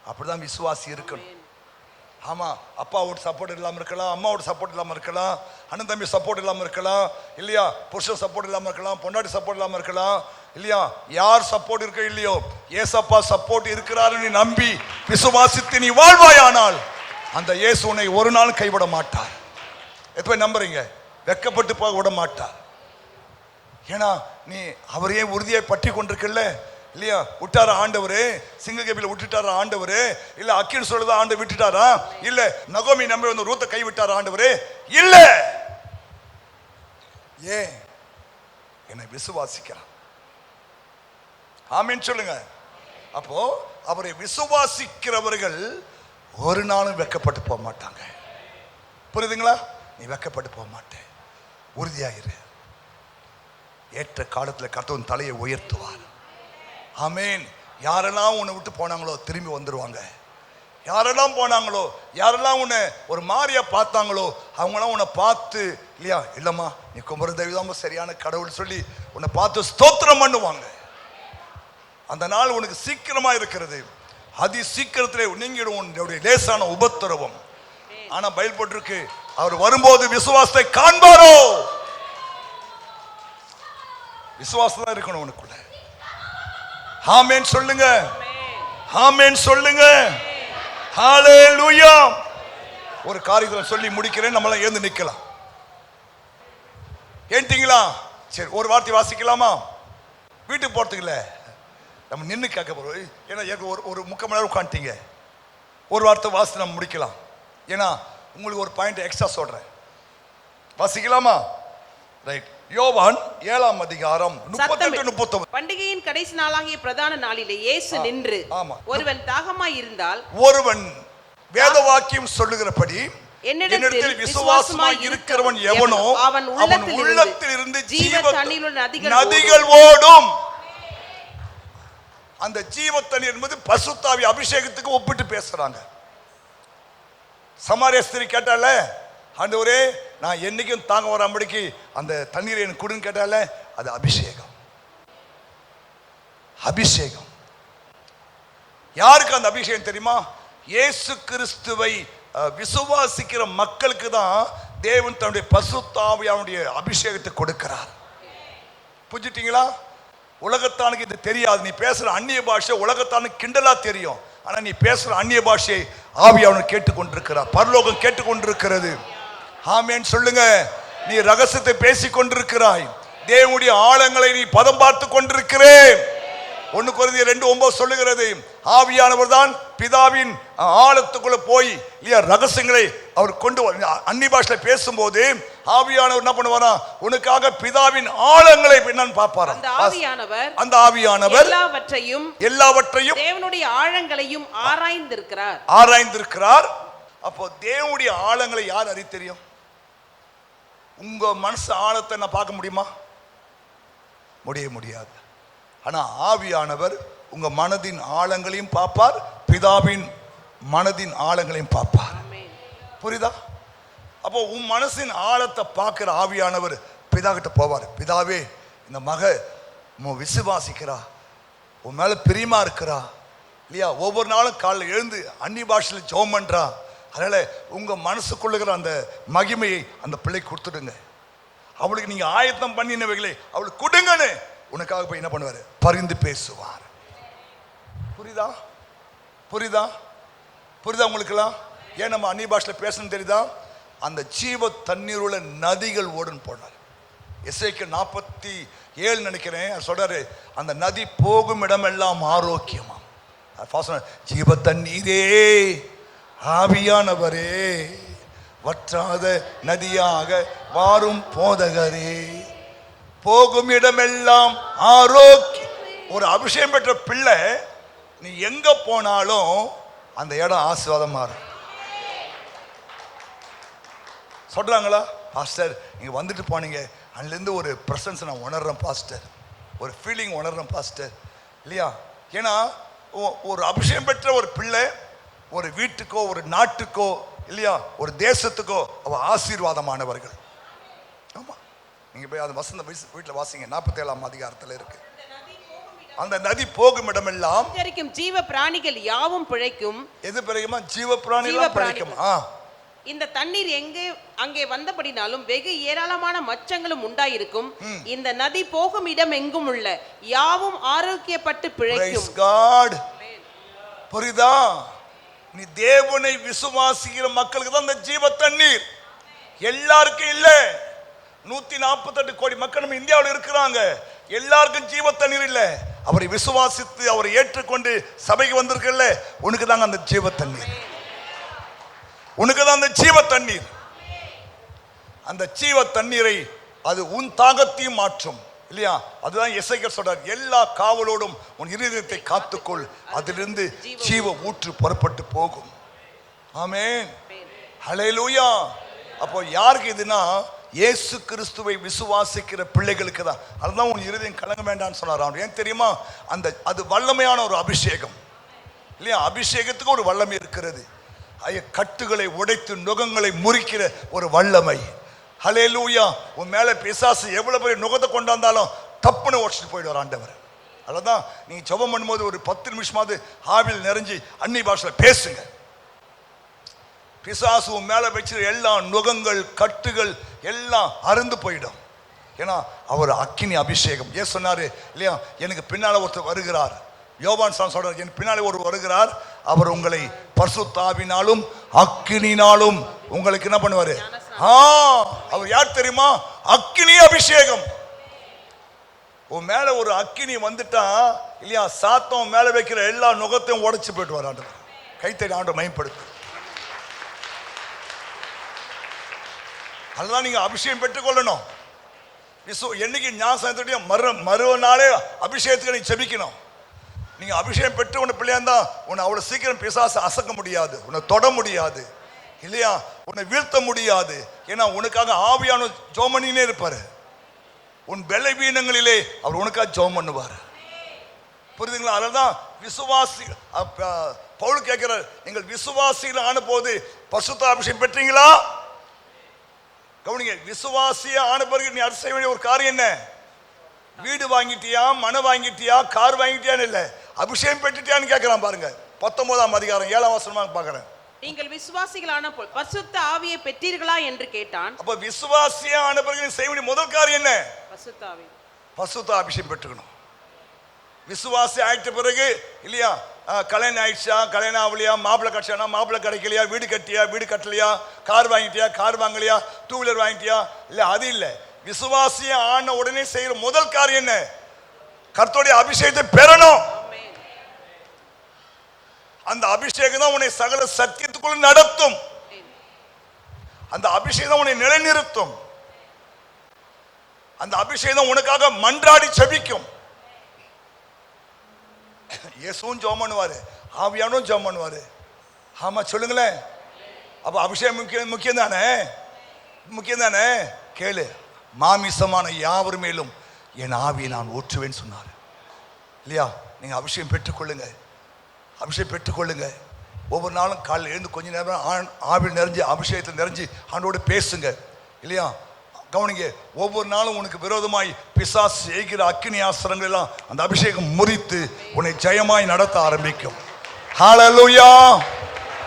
அப்படிதான் விசுவாசி இருக்கணும். ஆமாம், அப்பாவோட சப்போர்ட் இல்லாமல் இருக்கலாம், அம்மாவோட சப்போர்ட் இல்லாமல் இருக்கலாம், அண்ணன் தம்பி சப்போர்ட் இல்லாமல் இருக்கலாம் இல்லையா, புருஷன் சப்போர்ட் இல்லாமல் இருக்கலாம், பொண்டாட்டி சப்போர்ட் இல்லாமல் இருக்கலாம் இல்லையா. யார் சப்போர்ட் இருக்க இல்லையோ, ஏசப்பா சப்போர்ட் இருக்கிறாரு நீ நம்பி விசுவாசித்து நீ வாழ்வாயானால் அந்த இயேசு உன்னை ஒரு நாள் கைவிட மாட்டார். எப்ப நம்புறீங்க? வெக்கப்பட்டு போக விட மாட்டார். ஏன்னா நீ அவரையே உறுதியை பற்றி கொண்டிருக்கல இல்லையா? விட்டாரா ஆண்டவரே? சிங்ககேபில விட்டுட்டாரா ஆண்டவரே? இல்ல அக்கின்னு சொல்லுதா ஆண்டவர் விட்டுட்டாரா? இல்ல நகோமி நம்பி வந்து ரூத்தை கை விட்டாரா ஆண்டவரே? இல்ல. ஏன்? என்னை விசுவாசிக்கிறான். ஆமென் சொல்லுங்க. அப்போ அவரை விசுவாசிக்கிறவர்கள் ஒரு நாளும் வெட்கப்பட்டு போக மாட்டாங்க. புரியுதுங்களா? நீ வெட்கப்பட்டு போக மாட்டே. உறுதியாயிரு. ஏற்ற காலத்தில் கர்த்தர் தலையை உயர்த்துவார். ஆமென். யாரெல்லாம் உன்னை விட்டு போனாங்களோ திரும்பி வந்துருவாங்க. யாரெல்லாம் போனாங்களோ, யாரெல்லாம் உன்னை ஒரு மாதிரியா பார்த்தாங்களோ, அவங்களாம் உன்னை பார்த்து இல்லையா, இல்லம்மா நீ குமர தெய்வம் சரியான கடவுள் சொல்லி உன்னை பார்த்து ஸ்தோத்திரம் பண்ணுவாங்க. அந்த நாள் உனக்கு சீக்கிரமா இருக்கிறது. அதி சீக்கிரத்திலே நீங்கிடும் உன்னுடைய லேசான உபத்திரவம். ஆனா பைபிள் போட்டிருக்கு, அவர் வரும்போது விசுவாசத்தை காண்பாரோ. விசுவாசம் தான் இருக்கணும் உனக்குள்ள. ஆமென் சொல்லுங்க. ஆமென் சொல்லுங்க. ஹalleluya. ஒரு காரியத்தை சொல்லி முடிக்கிறேன். நம்மளாம் எழுந்து நிக்கலாம். ஏன்ட்டீங்களா? சரி, ஒரு வார்த்தை வாசிக்கலாமா? வீட்டுக்கு போறதுக்கு இல்ல, நம்ம நின்று கேட்க போறோம். ஏன்னா ஒரு 3/4 மணி நேரம் உட்காந்துட்டீங்க. ஒரு வார்த்தை வாசி நம்ம முடிக்கலாம். ஏன்னா உங்களுக்கு ஒரு பாயிண்ட் எக்ஸ்ட்ரா சொல்றேன். வாசிக்கலாமா? ரைட். யோவான் 7ஆம் அதிகாரம் 38-39. பண்டிகையின் கடைசி நாளாகிய பிரதான நாளிலே இயேசு நின்று, ஒருவன் தாகமாய் இருந்தால், ஒருவன் வேத வாக்கியம் சொல்லுகிறபடி என்னிடத்தில் விசுவாசமாய் இருக்கிறவன் எவனோ அவன் உள்ளத்தில் இருந்து ஜீவ நதிகள் ஓடும். அந்த ஜீவ தண்ணீர் என்பது பரிசுத்த அபிஷேகத்துக்கு ஒப்பிட்டு பேசுறாங்க. சமாரிய ஸ்திரீ கேட்டால, ஆண்டவரே நான் என்னைக்கும் தாங்க வராமடிக்கு அந்த தண்ணீரை எனக்கு கொடுன்னு கேட்டால, அது அபிஷேகம். அபிஷேகம் யாருக்கு அந்த அபிஷேகம் தெரியுமா? இயேசு கிறிஸ்துவை விசுவாசிக்கிற மக்களுக்கு தான் தேவன் தன்னுடைய பரிசுத்த ஆவியானுடைய அபிஷேகத்தை கொடுக்கிறார். புரிஞ்சிட்டீங்களா? உலகத்தானுக்கு இது தெரியாது. நீ பேசுற அந்நிய பாஷை உலகத்தானுக்கு கிண்டலா தெரியும். ஆனா நீ பேசுற அந்நிய பாஷையை ஆவியானவர் கேட்டுக்கொண்டிருக்கிறார். பரலோகம் கேட்டுக்கொண்டிருக்கிறது. ஆமென் சொல்லுங்க. நீ ரகசியத்தை பேசிக் கொண்டிருக்கிறாய். தேவனுடைய ஆழங்களை நீ பதம் பார்த்து கொண்டிருக்கிறேன். 1 கொரிந்தியர் 2:9 சொல்லுகிறது, ஆவியானவர் தான் பிதாவின் ஆழத்துக்குள்ள போய் இல்லையா ரகசியங்களை அவர் கொண்டு அந்நிய பாஷையில பேசும்போது ஆவியானவர் என்ன பண்ணுவாரா? உனக்காக பிதாவின் ஆழங்களை என்னன்னு பார்ப்பாரா? அந்த ஆவியானவர் எல்லாவற்றையும் தேவனுடைய ஆழங்களையும் ஆராய்ந்திருக்கிறார். அப்போ தேவனுடைய ஆழங்களை யார் அறிய தெரியும்? உங்க மனசு ஆழத்தை நான் பார்க்க முடியுமா? முடியாது. ஆனா ஆவியானவர் உங்க மனதின் ஆழங்களையும் பார்ப்பார், பிதாவின் மனதின் ஆழங்களையும் பார்ப்பார். புரியுதா? அப்போ உன் மனசின் ஆழத்தை பார்க்கிற ஆவியானவர் பிதா கிட்ட போவார். பிதாவே, இந்த மக விசுவாசிக்கிறா, உன் மேல பிரியமா இருக்கிறா இல்லையா, ஒவ்வொரு நாளும் காலைல எழுந்து அந்நிய பாஷையில் ஜெபம் பண்றா, அதனால உங்க மனசுக்குள்ளுகிற அந்த மகிமையை அந்த பிள்ளை கொடுத்துடுங்க. அவளுக்கு நீங்க ஆயத்தம் பண்ணினவைகளை அவளுக்கு கொடுங்கன்னு உனக்காக போய் என்ன பண்ணுவாரு? பரிந்து பேசுவார். புரியுதா? புரியுதா? புரியுதா உங்களுக்குலாம்? ஏன் நம்ம அந்நிய பாஷையில் பேசணும் தெரியுதா? அந்த ஜீவ தண்ணீர் உள்ள நதிகள் ஓடுன்னு போனார். எசேக்கியேல் 47 நினைக்கிறேன் சொல்றாரு, அந்த நதி போகும் இடமெல்லாம் ஆரோக்கியமா. ஜீவ தண்ணீரே, ஆவியானவரே, வற்றாத நதியாக வாரும் போதகரே, போகும் இடமெல்லாம் ஆரோக்கியம். ஒரு அபிஷேகம் பெற்ற பிள்ளை நீ எங்க போனாலும் அந்த இடம் ஆசீர்வாதமா இருக்கும். சொல்றாங்களா? பாஸ்டர் நீங்க வந்துட்டு போனீங்க, அதுலேருந்து ஒரு பிரசன்ஸ் நான் உணர்றேன் பாஸ்டர், ஒரு ஃபீலிங் உணர்றேன் பாஸ்டர் இல்லையா? ஏன்னா ஒரு அபிஷேகம் பெற்ற ஒரு பிள்ளை ஒரு வீட்டுக்கோ ஒரு நாட்டுக்கோ இல்லையா ஒரு தேசத்துக்கோ அவ ஆசீர்வாதமானவர்கள். ஆமா, நீங்க போய் அந்த வசந்த வீட்டில் வாசிங்க, 47ஆம் அதிகாரத்தில் இருக்கு. அந்த நதி போகும் இடமெல்லாம் ஜீவ பிராணிகள் யாவும் பிழைக்கும். எது பிழைக்குமா? ஜீவ பிராணிகள் பிழைக்கும். இந்த தண்ணீர் அங்கே வந்தபடினாலும் வெகு ஏராளமான மச்சங்களும் உண்டாயிருக்கும். இந்த நதி போகும் இடம் எங்கும் உள்ள யாவும் ஆரோக்கியப்பட்டு பிழைக்கும். புரியுதா? நீ தேவனை விசுவாசிக்கிற மக்களுக்கு தான் இந்த ஜீவ தண்ணீர். எல்லாருக்கும் இல்ல. 148 கோடி மக்கள் நம்ம இந்தியாவில் இருக்கிறாங்க. எல்லாருக்கும் ஜீவ தண்ணீர் இல்ல. அவரை விசுவாசித்து அவரை ஏற்றுக்கொண்டு சபைக்கு வந்திருக்கல, உனக்கு தாங்க அந்த ஜீவ தண்ணீர். உனக்கு தான் அந்த ஜீவ தண்ணீர். அந்த ஜீவ தண்ணீரை அது உன் தாகத்தையும் மாற்றும் இல்லையா? அதுதான் எசேக்கியேல் சொல்றார், எல்லா காவலோடும் உன் இருதயத்தை காத்துக்கொள், அதிலிருந்து ஜீவ ஊற்று புறப்பட்டு போகும். ஆமென், ஹல்லேலூயா. அப்போ யாருக்கு இதுனா இயேசு கிறிஸ்துவை விசுவாசிக்கிற பிள்ளைகளுக்கு தான். அதுதான் உன் இருதயம் கலங்க வேண்டாம்னு சொன்னார். ஏன் தெரியுமா? அது வல்லமையான ஒரு அபிஷேகம் இல்லையா? அபிஷேகத்துக்கு ஒரு வல்லமை இருக்கிறது. கட்டுகளை உடைத்து நுகங்களை முறிக்கிற ஒரு வல்லமை. ஹல்லேலூயா. உன் மேல பிசாசு எவ்வளவு பெரிய நுகத்தை கொண்டாந்தாலும் தப்புன்னு ஓடிச்சிட்டு போயிடுவார் ஆண்டவர். அதுதான் நீங்க ஜெபம் பண்ணும்போது ஒரு 10 நிமிஷமாவது ஆவியில் நிறைஞ்சு அந்நிய பாஷையில பேசுங்க. பிசாசு உன் மேல வச்சு எல்லா நுகங்கள் கட்டுகள் எல்லாம் அருந்து போயிடும். ஏன்னா அவர் அக்கினி அபிஷேகம். ஏன் சொன்னாரு இல்லையா? எனக்கு பின்னால ஒருத்தர் வருகிறார். யோவான் சொல்றார், என் பின்னாலே ஒரு வருகிறார், அவர் உங்களை பரிசுத்த ஆவியினாலும் அக்கினினாலும் உங்களுக்கு என்ன பண்ணுவாரு? அவர் யார் தெரியுமா? அக்கினி அபிஷேகம். உன் மேல ஒரு அக்கினி வந்துட்டா இல்லையா, சாத்தம் மேல வைக்கிற எல்லா நுகத்தையும் உடைச்சு போயிட்டு வர ஆண்டவர். கைத்தறி ஆண்டவர் மயப்படுத்து. அதுதான் நீங்க அபிஷேகம் பெற்றுக்கொள்ளணும். என்னைக்கு ஞாபகம் மறுநாளே அபிஷேகத்துக்கு நீ செபிக்கணும். நீங்க அபிஷேகம் பெற்று உன்னை பிள்ளையா இருந்தா உன்னை அவ்வளவு சீக்கிரம் பிசாசு அசக்க முடியாது, உன்னை தொட முடியாது இல்லையா, உன்னை வீழ்த்த முடியாது. ஏன்னா உனக்காக ஆவியான ஜோமனினே இருப்பாரு. உன் பலவீனங்களிலே அவர் உனக்காக ஜெபம் பண்ணுவார். புரியுதுங்களா? அதனால்தான் விசுவாசி பவுல் கேட்கிறார், நீங்கள் விசுவாசிகள் ஆன போது பரிசுத்த அபிஷேகம் பெற்றீங்களா? கவனிங்க, விசுவாசியா ஆன பிறகு நீ அடுத்து செய்ய வேண்டிய ஒரு காரியம் என்ன? வீடு வாங்கிட்டியா, மனை வாங்கிட்டியா, கார் வாங்கிட்டியான்னு இல்ல, அபிஷேகம் பெற்றுட்டியான்னு கேட்கிறான் பாருங்க. 19ஆம் அதிகாரம் 7ஆம் வசனமாக பார்க்கிறேன். நீங்கள் விசுவாசிகளான போல் பரிசுத்த ஆவியை பெற்றீர்களா என்று கேட்டான். அப்ப விசுவாசியா ஆன பிறகு நீ செய்ய வேண்டிய முதல் காரியம் என்ன? பரிசுத்த ஆவி, பரிசுத்த அபிஷேகம் பெற்றுக்கணும். விசுவாசி ஆயிட்ட பிறகு இல்லையா, கல்யாணம் ஆயிடுச்சா, கல்யாணம் ஆகலையா, மாப்பிள்ளை கட்சியானா, மாப்பிள்ளை கிடைக்கலையா, வீடு கட்டியா, வீடு கட்டலையா, கார் வாங்கிட்டியா, கார் வாங்கலையா, 2 வீலர் வாங்கிட்டியா, இல்ல அது இல்ல. விசுவாசிய ஆன உடனே செய்யற முதல் காரியம் என்ன? கர்த்தருடைய அபிஷேகத்தை பெறணும். அந்த அபிஷேகம் தான் உன்னை சகல சத்தியத்துக்குள்ள நடத்தும். அந்த அபிஷேகம் உன்னை நிலைநிறுத்தும். அந்த அபிஷேகம் உனக்காக மன்றாடி செபிக்கும். இயேசுவும் ஜெபம் பண்ணுவாரு, ஆவியானும் ஜெபம் பண்ணுவாரு. ஆமா சொல்லுங்களேன். அப்ப அபிஷேகம் முக்கியம் தானே, முக்கியம் தானே. கேளு, மாமிசமான யாவர் மேலும் என் ஆவியை நான் ஊற்றுவேன்னு சொன்னார் இல்லையா? நீங்க அபிஷேகம் பெற்றுக்கொள்ளுங்க, அபிஷேகம் பெற்றுக்கொள்ளுங்க. ஒவ்வொரு நாளும் காலையில் எழுந்து கொஞ்ச நேரம் ஆவியில் நிறைஞ்சு அபிஷேகத்தில் நிறைஞ்சு ஆண்டோடு பேசுங்க இல்லையா? கவனிங்க, ஒவ்வொரு நாளும் உனக்கு விரோதமாய் பிசாசு செய்கிற அக்கினி ஆஸ்திரங்கள் எல்லாம் அந்த அபிஷேகம் முறித்து உன்னை ஜெயமாய் நடத்த ஆரம்பிக்கும். ஹல்லேலூயா.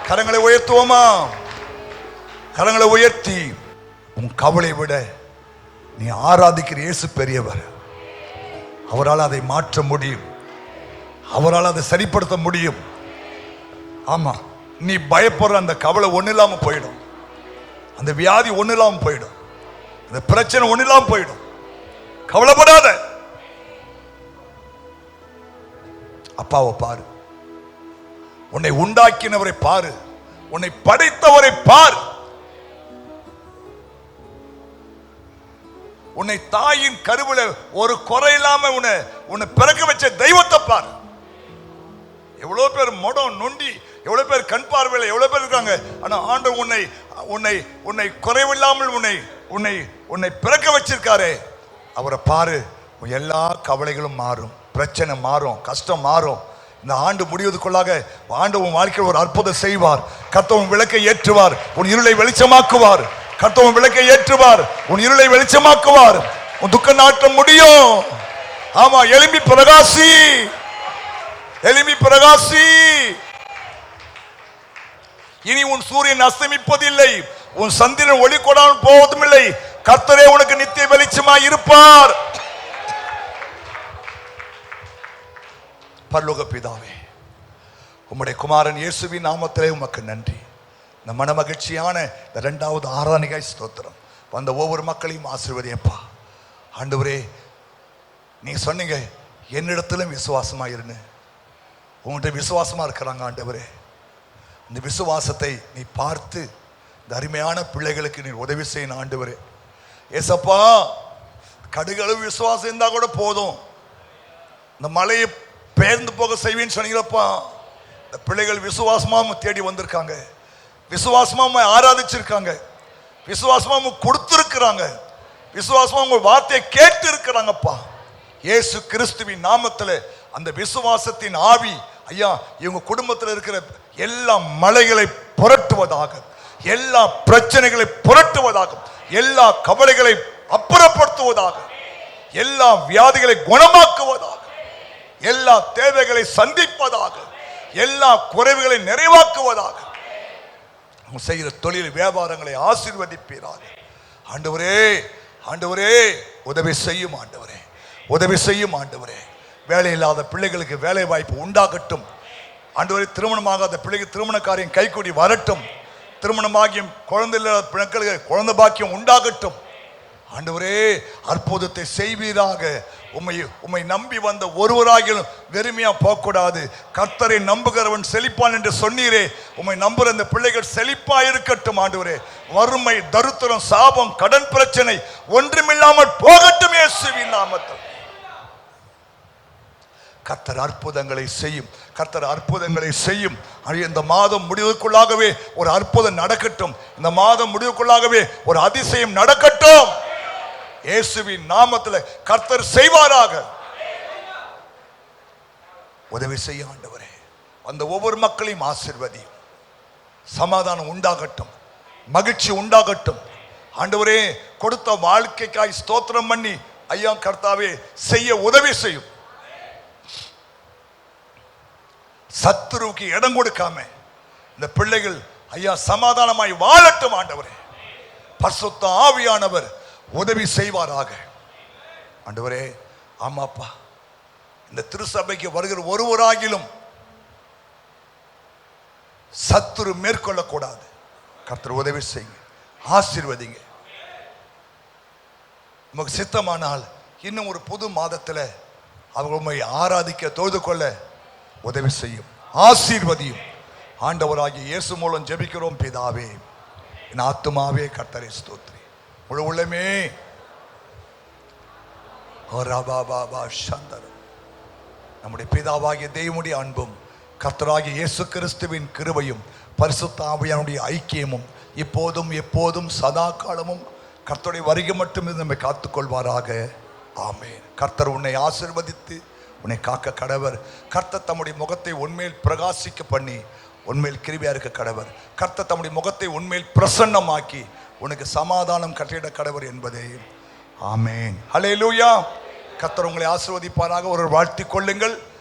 கரங்களை உயர்த்துவோமா? கரங்களை உயர்த்தி உன் கவலை விட நீ ஆராதிக்கிற இயேசு பெரியவர். அவரால் அதை மாற்ற முடியும், அவரால் அதை சரிப்படுத்த முடியும். ஆமா, நீ பயப்படுற அந்த கவலை ஒண்ணு இல்லாம போயிடும், அந்த வியாதி ஒண்ணு இல்லாம போயிடும், அந்த பிரச்சனை ஒண்ணு இல்லாம போயிடும். கவலைப்படாத. அப்பாவை பாரு, உன்னை உண்டாக்கினவரை பாரு, உன்னை படைத்தவரை பார், உன்னை தாயின் கருவில ஒரு குறை இல்லாம உன்னை பிறக்க வச்ச தெய்வத்தை பார். எவ்வளவு பேர் மொடம் நொண்டி, எவ்வளவு பேர் கண் பார்வையில் எவ்வளவு பேர் இருக்காங்க. ஆனா ஆண்டவர் உன்னை உன்னை உன்னை குறைவில்லாமல் உன்னை உன்னை உன்னை பிறக்க வச்சிருக்காரே, அவரை பாரு. எல்லா கவலைகளும் மாறும், பிரச்சனை மாறும், கஷ்டம் மாறும். இந்த ஆண்டு முடிவதற்குள்ளாக ஆண்டு உன் வாழ்க்கையில் ஒரு அற்புதம் செய்வார். கர்த்தர் விளக்கை ஏற்றுவார், உன் இருளை வெளிச்சமாக்குவார். கர்த்தர் விளக்கை ஏற்றுவார், உன் இருளை வெளிச்சமாக்குவார். உன் துக்க நாட்டம் முடியும். ஆமா, எழும்பி பிரகாசி, எழும்பி பிரகாசி. இனி உன் சூரியன் அஸ்தமிப்பதில்லை, உன் சந்திரன் ஒளி கொடாமல் போவதும் இல்லை. கர்த்தரே உனக்கு நித்திய வெளிச்சமாய் இருப்பார். பரலோக பிதாவே, உம்முடைய குமாரன் இயேசுவின் நாமத்திலே உமக்கு நன்றி. இந்த மன மகிழ்ச்சியான இந்த 2வது ஆராதனைக்காய் ஸ்தோத்திரம். வந்த ஒவ்வொரு மக்களையும் ஆசீர்வதியப்பா. ஆண்டவரே, நீ சொன்னீங்க என்னிடத்திலும் விசுவாசமா இருன்னு. உங்கள்கிட்ட விசுவாசமா இருக்கிறாங்க ஆண்டவரே. இந்த விசுவாசத்தை நீ பார்த்து இந்த அருமையான பிள்ளைகளுக்கு நீ உதவி செய்யணும் ஆண்டவரே. ஏசப்பா, கடுகளவு விசுவாசம் இருந்தா கூட போதும், இந்த மலையை பெயர்ந்து போக செய்வேன்னு சொன்னீங்களப்பா. இந்த பிள்ளைகள் விசுவாசமா தேடி வந்திருக்காங்க, விசுவாசமா ஆராதிச்சிருக்காங்க, விசுவாசமா கொடுத்திருக்கிறாங்க, விசுவாசமா உங்க வார்த்தையை கேட்டு இருக்கிறாங்கப்பா. இயேசு கிறிஸ்துவின் நாமத்தில் அந்த விசுவாசத்தின் ஆவி ஐயா இவங்க குடும்பத்தில் இருக்கிற எல்லா மலைகளை புரட்டுவதாக, எல்லா பிரச்சனைகளை புரட்டுவதாக, எல்லா கவலைகளை அப்புறப்படுத்துவதாக, எல்லா வியாதிகளை குணமாக்குவதாக, எல்லா தேவைகளை சந்திப்பதாக, எல்லா குறைவுகளை நிறைவாக்குவதாக, செய்கிற தொழில் வியாபாரங்களை ஆசீர்வதிப்பீராக. ஆண்டவரே, ஆண்டவரே உதவி செய்யும் ஆண்டவரே, உதவி செய்யும் ஆண்டவரே. வேலை இல்லாத பிள்ளைகளுக்கு வேலை வாய்ப்பு உண்டாகட்டும் ஆண்டவரே. திருமணமாகாத பிள்ளைக்கு திருமண காரியம் கைகூடி வரட்டும். திருமணமாகியும் குழந்தை இல்லாத பிள்ளைகளுக்கு குழந்தை பாக்கியம் உண்டாகட்டும் ஆண்டவரே. அற்புதத்தை செய்வீராக. உம்மை நம்பி வந்த ஒருவராகிலும் வெறுமையா போகக்கூடாது. கர்த்தரை நம்புகிறவன் செழிப்பான் என்று சொன்னீரே, உம்மை நம்புற இந்த பிள்ளைகள் செழிப்பா இருக்கட்டும் ஆண்டவரே. வறுமை, தரித்திரம், சாபம், கடன் பிரச்சனை ஒன்றுமில்லாமல் போகட்டும் இயேசுவின் நாமத்தில். கர்த்தர் அற்புதங்களை செய்யும், கர்த்தர் அற்புதங்களை செய்யும். இந்த மாதம் முடிவுக்குள்ளாகவே ஒரு அற்புதம் நடக்கட்டும். இந்த மாதம் முடிவுக்குள்ளாகவே ஒரு அதிசயம் நடக்கட்டும் இயேசுவின் நாமத்தில். கர்த்தர் செய்வாராக. உதவி செய்ய ஆண்டவரே. அந்த ஒவ்வொரு மக்களையும் ஆசீர்வதியும். சமாதானம் உண்டாகட்டும், மகிழ்ச்சி உண்டாகட்டும் ஆண்டவரே. கொடுத்த வாழ்க்கைக்காய் ஸ்தோத்திரம் பண்ணி ஐயா கர்த்தாவே செய்ய உதவி செய்யும். சத்துருவுக்கு இடம் கொடுக்காம இந்த பிள்ளைகள் ஐயா சமாதானமாய் வாழட்டும் ஆண்டவரே. பரிசுத்த ஆவியானவர் உதவி செய்வாராக ஆண்டவரே. ஆமாப்பா, இந்த திருசபைக்கு வருகிற ஒருவராகிலும் சத்துரு மேற்கொள்ளக்கூடாது. கர்த்தர் உதவி செய்யுங்க, ஆசீர்வதிங்க. நமக்கு சித்தமானால் இன்னும் ஒரு புது மாதத்தில் அவர்கள் ஆராதிக்க தொழுது கொள்ள உதவி செய்யும், ஆசீர்வதியும். ஆண்டவராகிய இயேசு மூலம் ஜெபிக்கிறோம் பிதாவே. என் ஆத்துமாவே கர்த்தரை ஸ்தோத்திரி. முழு உள்ளமே நம்முடைய பிதாவாகிய தேவனுடைய அன்பும் கர்த்தராகிய இயேசு கிறிஸ்துவின் கிருபையும் பரிசுத்த ஆவியானுடைய ஐக்கியமும் இப்போதும் எப்போதும் சதா காலமும் கர்த்தருடைய வருகை மட்டும் நம்மை காத்துக்கொள்வாராக. ஆமென். கர்த்தர் உன்னை ஆசீர்வதித்து உன்னை காக்க கடவர். கர்த்தர் தம்முடைய முகத்தை உன்மேல் பிரகாசிக்க பண்ணி உன்மேல் கிருபையா இருக்க கடவர். கர்த்தர் தம்முடைய முகத்தை உன்மேல் பிரசன்னமாக்கி உனக்கு சமாதானம் கட்டிட கடவர் என்பதே. ஆமென். ஹல்லேலூயா. கர்த்தர் உங்களை ஆசீர்வதிப்பாராக. ஒரு வாழ்த்திக் கொள்ளுங்கள்.